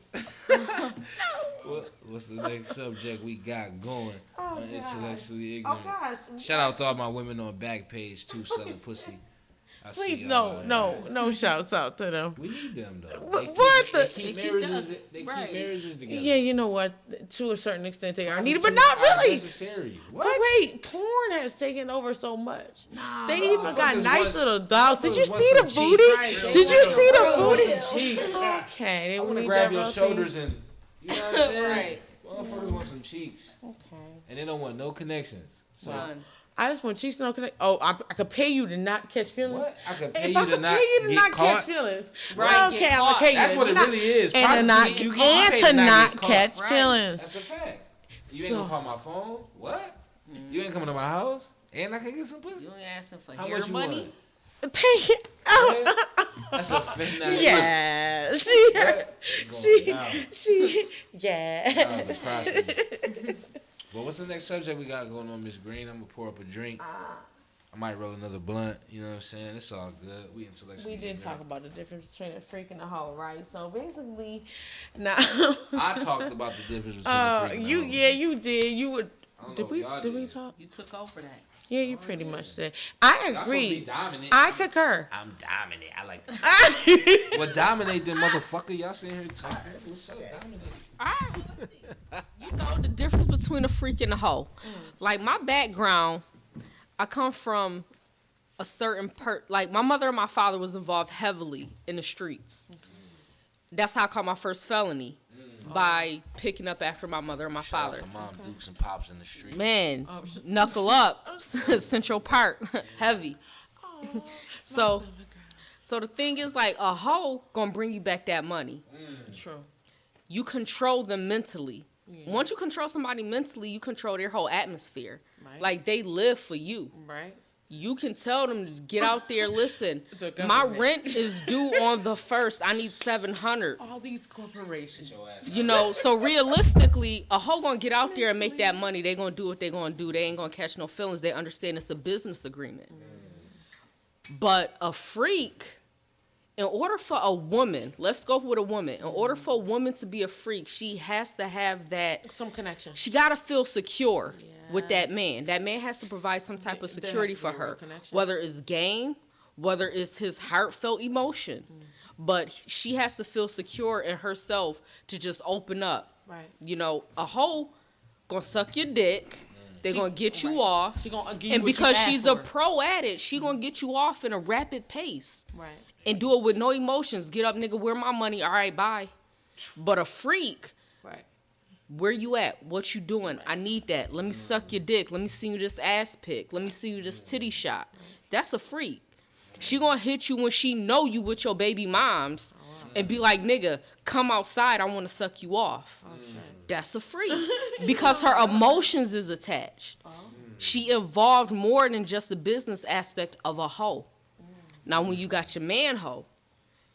What's the next subject we got going? Oh, Intellectually Oh, ignorant. gosh. Shout out to all my women on Backpage too, selling pussy. I Please, see y'all no, out no shouts out to them. there. We need them though. What They the- keep They keep marriages. us- They right. keep marriages together. Yeah, you know what? To a certain extent, they are needed, but Prostitutes not are really. necessary. But What? wait, porn has taken over so much. They even got Motherfuckers nice want- little dolls. Did you motherfuckers see the want some booty? cheeks. Right, Did you see the Motherfuckers want booty? some cheeks. Okay, they I want to need grab that your rotate. shoulders and, you know what I'm saying? Right. Motherfuckers want some cheeks. Okay. And they don't want no connections. So, None. I just want cheeks to no connect. Oh, I could pay you to not catch feelings. what? I could pay If you I to could not pay you to get not caught. catch feelings, Right, well, get okay, I'm caught. gonna pay you. That's to what it not- really is. And to not, Prostitute, you get and paid to not not get caught. catch Right. feelings. That's a fact. You ain't So- gonna call my phone? What? You ain't coming to my house? And I can get some pussy? You ain't asking for How hair much you money. want? Pay it. Oh, That's a fact. Nah, yeah, What? What's going down? yeah. Nah, the process. Well, what's the next subject we got going on, Miss Green? I'm gonna pour up a drink. I might roll another blunt. You know what I'm saying? It's all good. We intellectually. We did ignorant. talk about the difference between a freak and a hoe, right? So basically, now. I talked about the difference between the freak and the hoe. you did. You would. I don't know Did if we? y'all Did we did. talk? You took over that. Yeah, you pretty much did. I Y'all supposed to be agree. dominant. I concur. I'm dominant. I like that. Well, dominate then, motherfucker. Y'all sitting here talking. What's up, dominate? You know the difference between a freak and a hoe. Like my background I come from a certain like my mother and my father was involved heavily in the streets. That's how I caught my first felony, by picking up after my mother and my father. Mom, Dukes and Pops in the street. Man, knuckle up, Central Park, heavy. So the thing is, like, a hoe gonna bring you back that money. True. You control them mentally. Yeah. Once you control somebody mentally, you control their whole atmosphere. Right. Like, they live for you. Right. You can tell them to get out there. Listen, my rent is due on the 1st. I need $700. All these corporations. You know, so realistically, a hoe gonna get out there and make that money. They gonna do what they gonna do. They ain't gonna catch no feelings. They understand it's a business agreement. But a freak, in order for a woman, let's go with a woman. In order for a woman to be a freak, she has to have that. Some connection. She gotta feel secure. Yes. With that man. That man has to provide some type of security for her. Whether it's game, whether it's his heartfelt emotion. But she has to feel secure in herself to just open up. Right. You know, a hoe gonna suck your dick. They're gonna get you off. She gonna give you, and because she's a pro at it, she gonna get you off in a rapid pace. Right. And do it with no emotions. Get up, nigga, where my money? All right, bye. But a freak. Right. Where you at? What you doing? I need that. Let me suck your dick. Let me see you this ass pic. Let me see you this titty shot. That's a freak. She gonna hit you when she know you with your baby moms and be like, nigga, come outside. I want to suck you off. That's a freak. Because her emotions is attached. She involved more than just the business aspect of a hoe. Now, when you got your man hoe,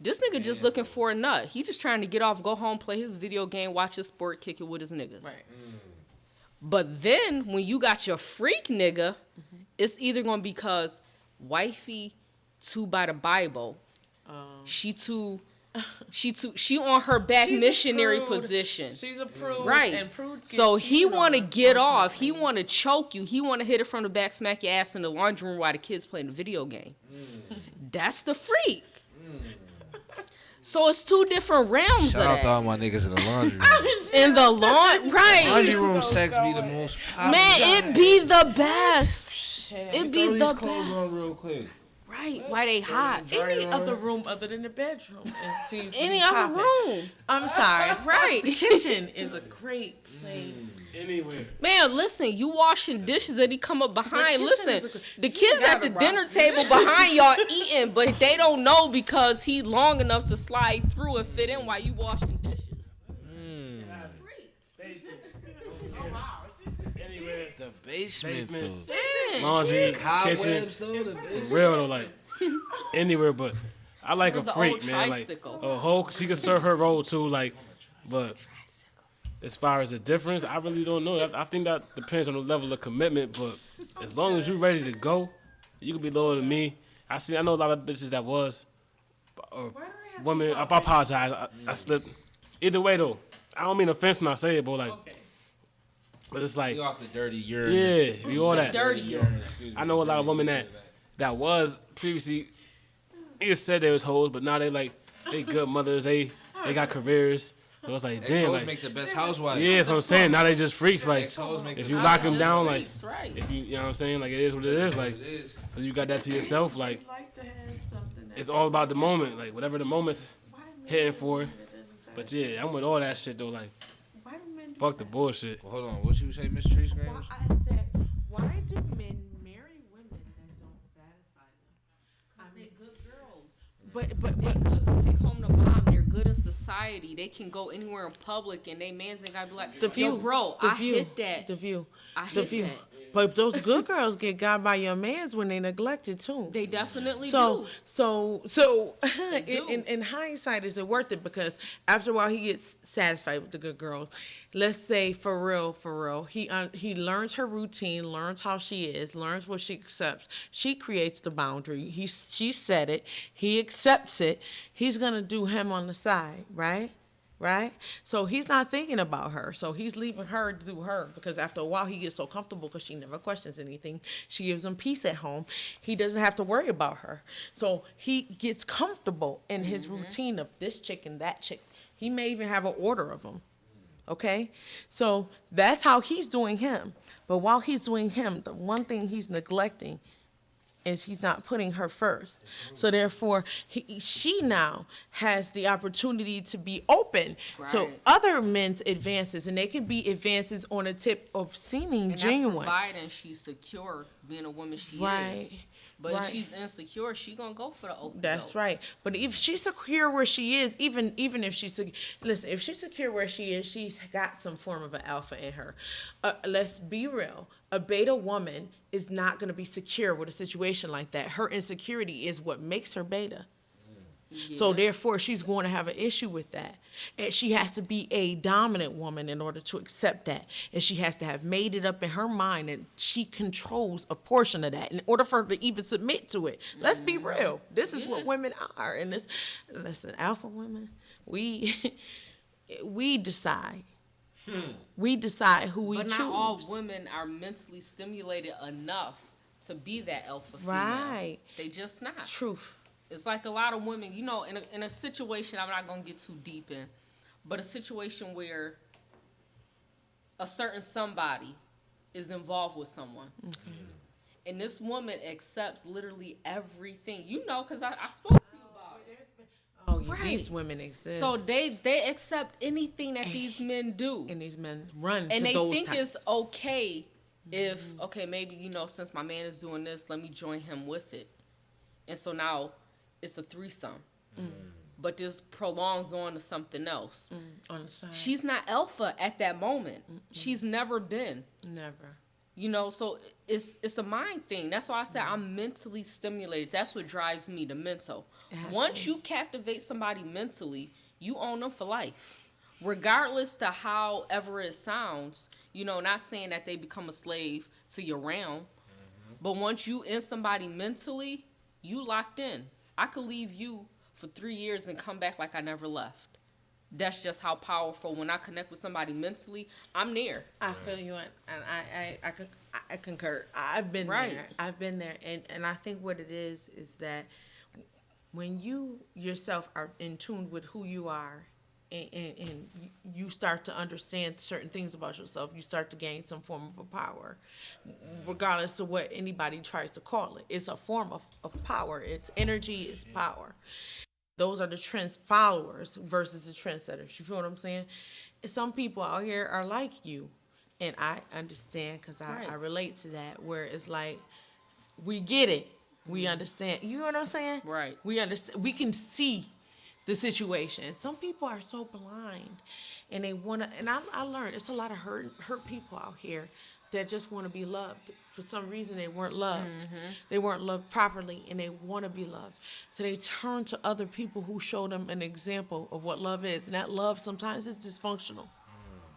this nigga just looking for a nut. He just trying to get off, go home, play his video game, watch his sport, kick it with his niggas. Right. But then when you got your freak nigga, it's either gonna be because wifey too by the Bible, she on her back missionary position. She's a prude. Right. And prudes so he want to get off. He want to choke you. He want to hit it from the back, smack your ass in the laundry room while the kids playing the video game. That's the freak. So it's two different realms. Shout of out that. to all my niggas in the laundry room. In the right? Laundry room sex be the most popular. Man, it be the best. It be the clothes best. on real quick. Right? Why they hot? Any other room other than the bedroom. Any other room. I'm sorry. Right. The kitchen is a great place. Anywhere. Man, listen, you washing dishes and he come up behind. Listen, the kids at the dinner table behind y'all eating, but they don't know because he long enough to slide through and fit in while you washing dishes. Anywhere. The basement. Laundry, kitchen. For real though, like anywhere, but I like a freak, man. Like a hoe, she can serve her role too, like, but as far as the difference, I really don't know. I think that depends on the level of commitment, but as long as you're ready to go, you can be lower than me. I know a lot of bitches that was, or women, I apologize, I slipped. Either way though, I don't mean offense when I say it, but like, but it's like, you off the dirty urine. Yeah, you all that. Dirty urine. I know a lot of women that was previously, either said they was hoes, but now they good mothers, they got careers. So it's like, damn, like, make the best housewives. Yeah, that's what I'm saying. Now they just freaks. Like, if you lock them down, like, right. if you know what I'm saying, like, it is what it is. Like, so you got that to yourself. Like, it's all about the moment. Like, whatever the moment's hitting for. But yeah, I'm with all that shit though. Like, fuck the bullshit. Well, hold on, what you say, Miss Trees Grams? I said, why do men marry women that don't satisfy them? Because they're good girls. But they're good to take home the mom. They're good in society. They can go anywhere in public, and they mans ain't gotta be like, yo, bro, I hit that. The view. I hit that. But those good girls get got by your mans when they neglected too. They definitely do. So do. in hindsight, is it worth it? Because after a while, he gets satisfied with the good girls. Let's say for real, he learns her routine, learns how she is, learns what she accepts. She creates the boundary. She said it. He accepts it. He's gonna do him on the side, right? Right? So he's not thinking about her. So he's leaving her to do her because after a while he gets so comfortable because she never questions anything. She gives him peace at home. He doesn't have to worry about her. So he gets comfortable in his routine of this chick and that chick. He may even have an order of them. Okay? So that's how he's doing him. But while he's doing him, the one thing he's neglecting is he's not putting her first. So therefore, she now has the opportunity to be open to Right. other men's advances, and they can be advances on a tip of seeming And genuine. that's providing she's secure, being a woman she Right. is. But Right. if she's insecure, she gonna go for the open That's door. right. But if she's secure where she is, even if she's listen, if she's secure where she is, she's got some form of an alpha in her. Let's be real. A beta woman is not going to be secure with a situation like that. Her insecurity is what makes her beta. So Yeah. therefore, she's going to have an issue with that. And she has to be a dominant woman in order to accept that. And she has to have made it up in her mind that she controls a portion of that in order for her to even submit to it. Let's be real. This is what women are. And this, listen, alpha women, we decide. We decide who we But choose. not all women are mentally stimulated enough to be that alpha female. Right. They just not. Truth. It's like a lot of women, you know, in a situation I'm not gonna get too deep in, but a situation where a certain somebody is involved with someone. Okay. And this woman accepts literally everything. You know, because I spoke to you about it. Oh, yeah, Right. these women exist. So they accept anything that these men do. and these men run And to they those think types. it's okay if, okay, maybe, you know, since my man is doing this, let me join him with it. And so now it's a threesome. But this prolongs on to something else. on the side. She's not alpha at that moment. She's never been. Never. You know, so it's a mind thing. That's why I said I'm mentally stimulated. That's what drives me, the mental. has Once to. you captivate somebody mentally, you own them for life. Regardless to however it sounds, you know, not saying that they become a slave to your realm, but once you in somebody mentally, you locked in. I could leave you for 3 years and come back like I never left. That's just how powerful. When I connect with somebody mentally, I'm there. I feel you, and I concur. I've been Right. there. I've been there, and I think what it is that when you yourself are in tune with who you are, and you start to understand certain things about yourself, you start to gain some form of a power, regardless of what anybody tries to call it. It's a form of power. It's energy. It's power. Those are the trends followers versus the trendsetters. You feel what I'm saying? Some people out here are like you, and I understand because I Right. relate to that. Where it's like, we get it, we understand. You know what I'm saying? Right. We understand. We can see the situation. Some people are so blind, and they wanna. And I learned it's a lot of hurt people out here that just want to be loved. For some reason, they weren't loved. They weren't loved properly, and they want to be loved. So they turn to other people who show them an example of what love is. And that love sometimes is dysfunctional.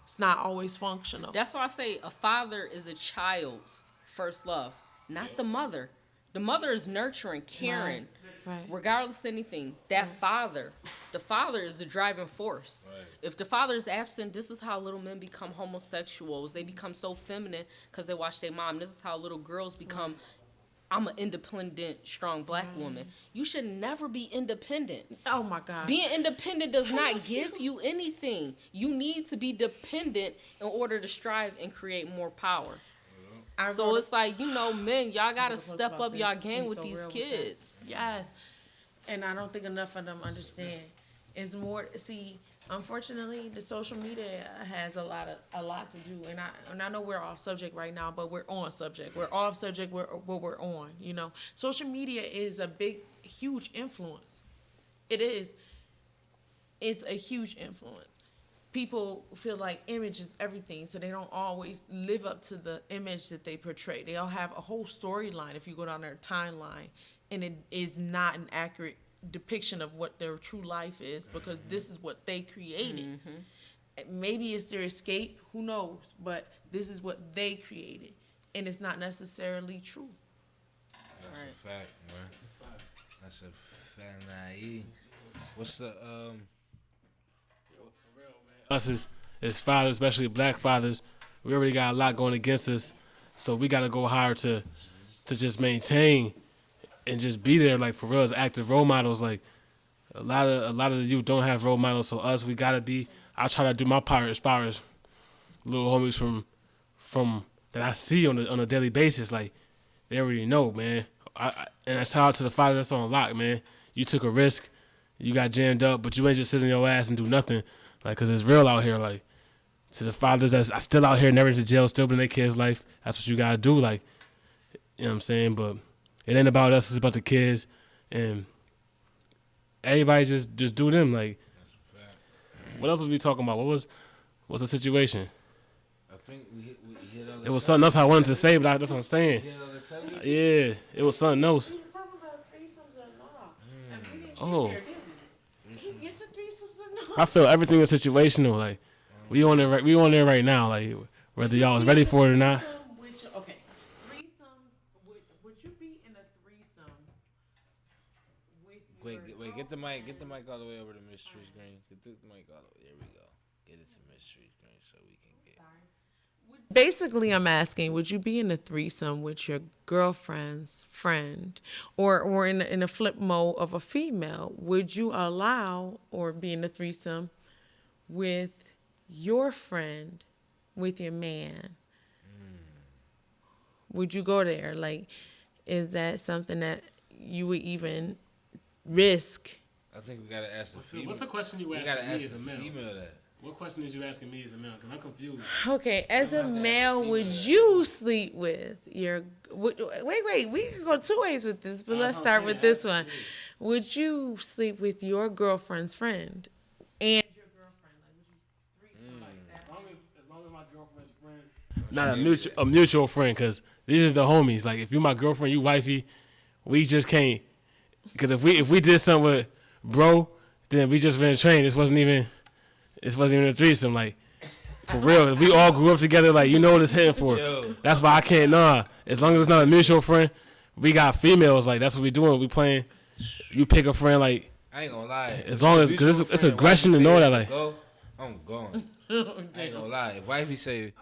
It's not always functional. That's why I say a father is a child's first love, not the mother. The mother is nurturing, caring, Right. regardless of anything. That father, the father is the driving force. Right. If the father is absent, this is how little men become homosexuals. They become so feminine because they watch their mom. This is how little girls become, I'm an independent, strong black woman. You should never be independent. Oh my God. Being independent does not give you anything. You need to be dependent in order to strive and create more power. I So wrote it's like, you know, men, y'all gotta book step about up y'all this. game She's with so these real with kids. Yes. And I don't think enough of them understand. It's more, see, unfortunately, the social media has a lot to do. And I know we're off subject right now, but we're on subject. We're off subject, we're on, you know. Social media is a big, huge influence. It is. It's a huge influence. People feel like image is everything, so they don't always live up to the image that they portray. They all have a whole storyline if you go down their timeline, and it is not an accurate depiction of what their true life is because this is what they created. Maybe it's their escape, who knows, but this is what they created, and it's not necessarily true. That's a fact, man. That's a fact. What's the Us as fathers, especially black fathers, we already got a lot going against us, so we got to go hard to just maintain and just be there, like for real, as active role models. Like a lot of the youth don't have role models, so we got to be I try to do my part as far as little homies from that I see on a daily basis. Like, they already know, man. And I shout out to the fathers that's on lock, man. You took a risk, you got jammed up, but you ain't just sitting your ass and do nothing. Like, cause it's real out here. Like, to the fathers that's still out here, never to jail, still in their kids' life. That's what you gotta do. Like, you know what I'm saying? But it ain't about us. It's about the kids, and everybody just do them. Like, what else was we talking about? What's the situation? I think we hit It was something else I wanted to say, but that's what I'm saying. Yeah, it was something else. We was talking about threesomes or not. And we didn't Oh. get there, did we? Did we get to threesomes or not? I feel everything is situational. Like, we on there right now. Like, whether y'all was ready for it or not. Okay, threesomes. Would you be in a threesome with your Wait, get the mic all the way over to Miss Trees Green. Get the mic all the way. There we go. Get it to Miss Trees Green so we can get. Basically, I'm asking, would you be in a threesome with your girlfriend's friend, or in a flip mode of a female? Would you allow or be in a threesome with your friend, with your man? Would you go there? Like, is that something that you would even risk? I think we gotta ask the female. What's the question you We asking gotta me ask as a the male? female that. What question is you asking me as a male? Because I'm confused. Okay, as a male, would you sleep with your? Wait, we can go two ways with this, but let's start with this one. Would you sleep with your girlfriend's friend and your girlfriend? Like, would you threesome like that? As long as my girlfriend's friends. Not a mutual friend, because these is the homies. Like, if you my girlfriend, you wifey, we just can't. Because if we did something with bro, then we just been trained. This wasn't even a threesome. Like, for real, if we all grew up together, like, you know what it's hitting for. That's why I can't. As long as it's not a mutual friend, we got females. Like, that's what we doing. We playing. You pick a friend. Like, I ain't gonna lie. as long as, because it's aggression to know that. Like, go, I'm going. I ain't gonna lie. If wifey say,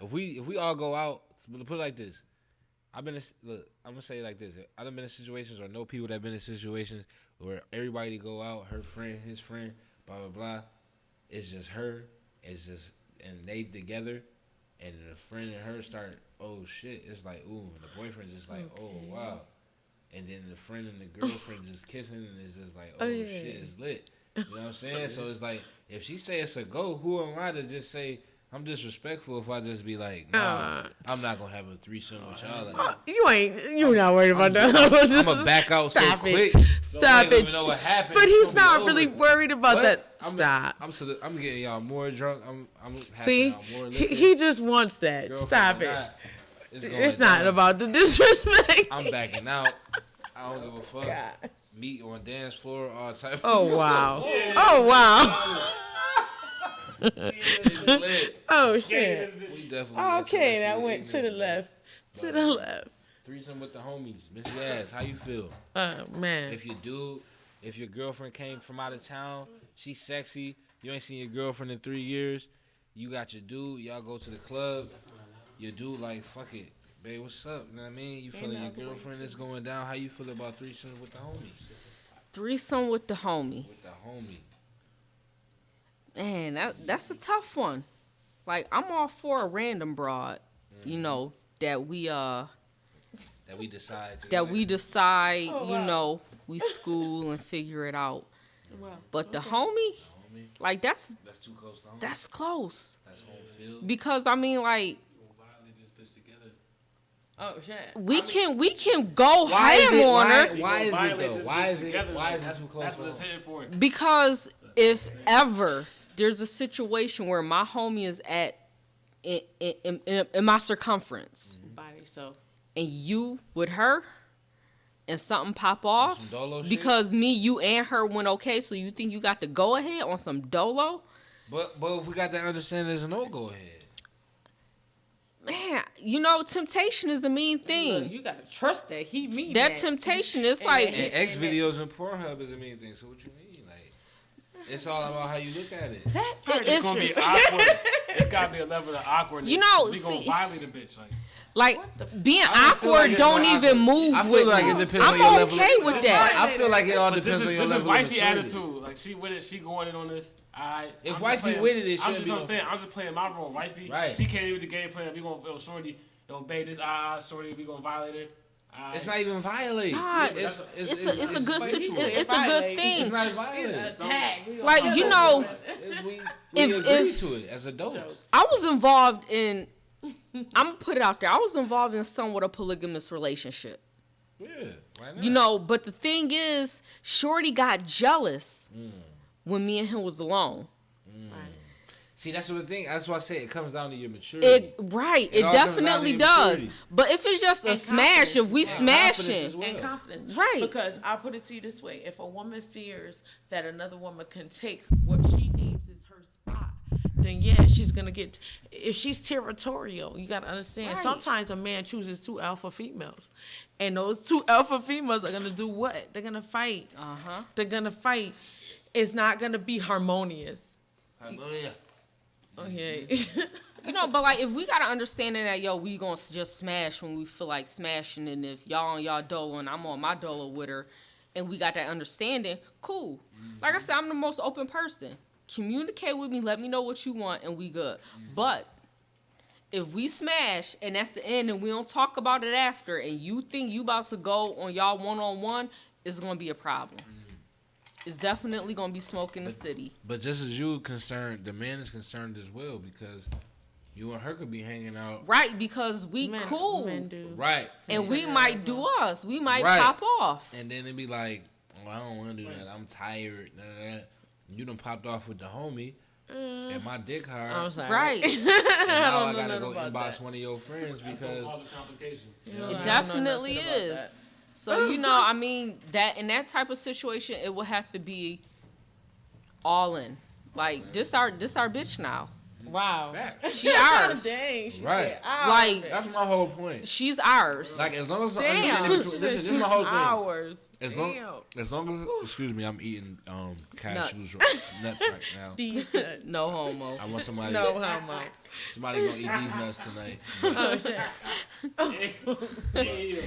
if we all go out, put it like this. I'm gonna say it like this. I done been in situations, or know people that have been in situations where everybody go out, her friend, his friend, blah blah blah. It's just her. It's just, and they together, and the friend and her start. Oh shit! It's like ooh, and the boyfriend just like oh wow, and then the friend and the girlfriend just kissing, and it's just like oh shit, it's lit. You know what I'm saying? So it's like if she say it's a go, who am I to just say? I'm disrespectful if I just be like, nah, I'm not gonna have a threesome with y'all. Like, You're not worried about that. I'm gonna back out so quick. Stop it. Know what happened. But he's not over. really worried about What? that. Stop. I'm getting y'all more drunk. I'm See, more he just wants that. Girlfriend Stop or it. not, It's not down. about the disrespect. I'm backing out. I don't give a fuck. God. Meet on dance floor, all type. Oh wow. Oh wow. It's lit. Oh shit. We definitely. Okay, that went to the left. To the left. Threesome with the homies, Miss Yaz. How you feel? Oh man. If your girlfriend came from out of town, she's sexy. You ain't seen your girlfriend in 3 years. You got your dude. Y'all go to the club. Your dude like fuck it, babe. What's up? You know what I mean? You feeling your girlfriend is going down? How you feel about threesome with the homies? Threesome with the homie. With the homie. Man, that's a tough one. Like, I'm all for a random broad, you know, that we decide to. that we decide, you know, we school and figure it out. But the homie, like that's too close to home. that's close. That's home field. Because I mean, like, Oh shit. we can go ham on her Why is it though? Why is it too close? That's what it's headed for. because if ever there's a situation where my homie is at in my circumference, By yourself. and you with her, and something pop off Some dolo shit? because me, you, and her went okay, so you think you got to go ahead on some dolo? But if we got that understanding, there's a no go ahead. Man, you know, temptation is a mean thing. Look, you gotta trust that he mean That temptation is like, And X videos and Pornhub is a mean thing. So what you mean, like? It's all about how you look at it. It's gonna be awkward. It's gotta be a level of awkwardness. You know, we gonna violate a bitch. Like being I don't feel awkward like don't it's even awkward. move I feel with like me. it depends on your I'm level. okay with that. I feel like it all But depends on your this is level of wifey maturity. attitude. Like she with it, she going in on this. Alright. If wifey with it, it I'm shouldn't just be. saying, I'm just playing my role. Wifey, Right. she can't even the game plan. We gonna shorty, obey this. Shorty, we gonna violate her. It's not even violate. Nah, it's a good it's a good It's thing. not violent. Like you know, We If- agree if- to it as adults. I was involved in. I'm gonna put it out there. I was involved in somewhat a polygamous relationship. Yeah, why not? You know, but the thing is, Shorty got jealous when me and him was alone. See, that's what the thing. That's why I say it comes down to your maturity. It all definitely comes down to your does. maturity. But if it's just a And smash, confidence if we as well. Confidence smashing, as well. And confidence. Right. Because I'll put it to you this way. If a woman fears that another woman can take what she deems is her spot, then yeah, she's going to get... If she's territorial, you got to understand. Right. Sometimes a man chooses 2 alpha females. And those 2 alpha females are going to do what? They're going to fight. They're going to fight. It's not going to be harmonious. Hallelujah. Okay. you know, but like if we got to understand that, yo, we gonna just smash when we feel like smashing, and if y'all on y'all dolo and I'm on my dolo with her, and we got that understanding, cool. Like I said, I'm the most open person. Communicate with me, let me know what you want, and we good. But if we smash and that's the end and we don't talk about it after, and you think you about to go on y'all one-on-one, it's gonna be a problem. It's definitely gonna be smoke in the city. But just as you concerned, the man is concerned as well because you and her could be hanging out. Right, because we cool. Men do. Right. And we might do us. We might Right. pop off. And then it'd be like, oh, I don't want to do that. I'm tired. You done popped off with the homie. And my dick hard. I'm sorry. Right. And now I know gotta nothing go about inbox that. one of your friends because Cause a complication. It definitely is. So, you know, I mean, that in that type of situation, it would have to be all in. Like, this our bitch now. Wow. Facts. She ours. Dang. She Right. said ours. Like, That's my whole point. she's ours. Like as long as Damn. this is my whole thing. Hours. As Damn. long as excuse me, I'm eating cashews nuts right now. These No homo. I want somebody no homo. somebody gonna eat these nuts tonight. Oh shit.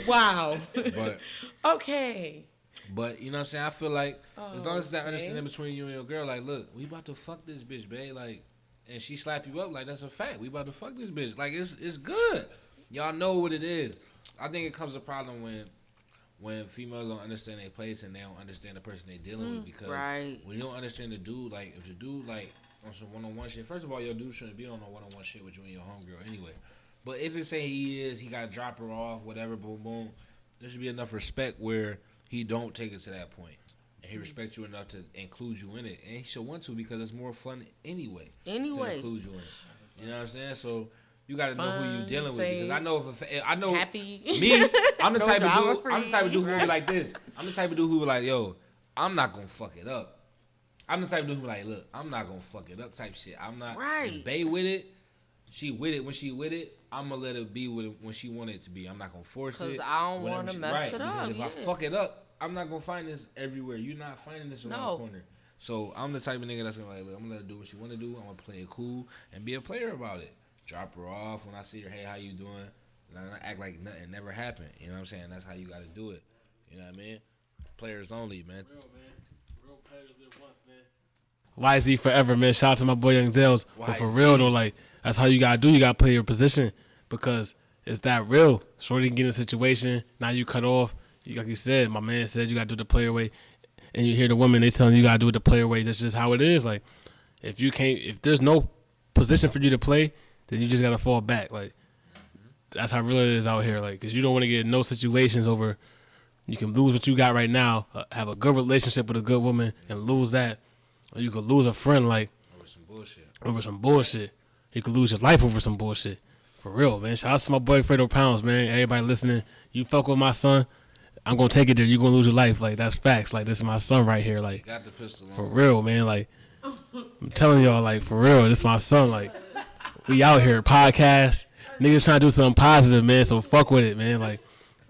Wow. But Okay. But you know what I'm saying? I feel like as long as it's that Okay. understanding between you and your girl, like, look, we about to fuck this bitch, babe. Like, and she slap you up, like that's a fact. We about to fuck this bitch. Like it's good. Y'all know what it is. I think it comes a problem when females don't understand their place and they don't understand the person they're dealing with because Right. when you don't understand the dude, like if the dude like on some one-on-one shit, first of all, your dude shouldn't be on no one-on-one shit with you and your homegirl anyway. But if it say he gotta drop her off, whatever, boom, boom, there should be enough respect where he don't take it to that point. And he respects you enough to include you in it. And he should want to because it's more fun anyway. To include you in it. You know what I'm saying? So you got to know who you're dealing with. Because I know I know Happy. me, I'm the No type of drama dude. I'm the type of dude who be like this. I'm the type of dude who be like, yo, I'm not gonna fuck it up. I'm the type of dude who be like, look, I'm not gonna fuck it up type shit. I'm not. Right. If Bae with it, she with it when she with it. I'm gonna let it be with it when she want it to be. I'm not gonna force it. Because I don't whatever want to she- mess right, it because up. if Yeah. I fuck it up, I'm not gonna find this everywhere. You're not finding this around No. the corner. So I'm the type of nigga that's gonna like, look, I'm gonna let her do what she wanna do. I'm gonna play it cool and be a player about it. Drop her off when I see her. Hey, how you doing? And I act like nothing never happened. You know what I'm saying? That's how you gotta do it. You know what I mean? Players only, man. Real players live once, man. YZ forever, man. Shout out to my boy Young Zales. But for YZ. real though, like that's how you gotta do. You gotta play your position because it's that real. Shorty can get in a situation. Now you cut off. Like you said, my man said you gotta do the player way, and you hear the women they telling you gotta do it the player way. That's just how it is. Like if there's no position for you to play, then you just gotta fall back. Like that's how real it is out here. Like because you don't want to get in no situations over. You can lose what you got right now, have a good relationship with a good woman, and lose that. Or you could lose a friend like Over some bullshit. over some bullshit. You could lose your life over some bullshit. For real, man. Shout out to my boy Fredo Pounds, man. Everybody listening, you fuck with my son, I'm gonna take it there. You gonna lose your life. Like that's facts. Like this is my son right here. Like Got the pistol on. for real, man. Like I'm telling y'all, like for real, this is my son. Like we out here podcast. Niggas trying to do something positive, man. So fuck with it, man. Like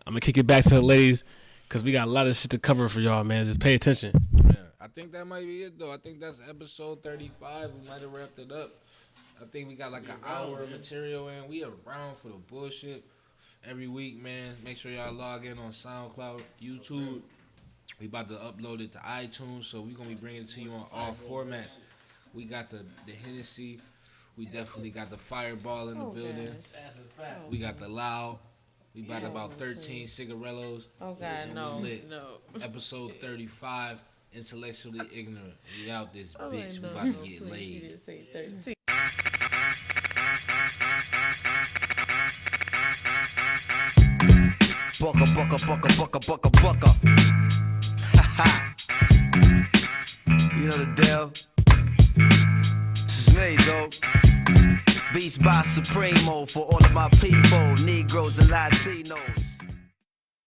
I'm gonna kick it back to the ladies because we got a lot of shit to cover for y'all, man. Just pay attention. Yeah, I think that might be it, though. I think that's episode 35. We might have wrapped it up. I think we got like an hour of material, and we around for the bullshit every week, man. Make sure y'all log in on SoundCloud, YouTube. We about to upload it to iTunes, so we gonna be bringing it to you on all formats. We got the Hennessy. We definitely got the Fireball in the building. We got the Loud. We about 13 cigarellos. Oh God, and no, we lit. no. Episode 35, Intellectually Ignorant. We out this Oh, bitch. no, We about no, to get please, laid. you didn't say 13. Bucka. Ha ha. You know the deal. This is me, though. Beats by Supremo for all of my people, Negroes and Latinos.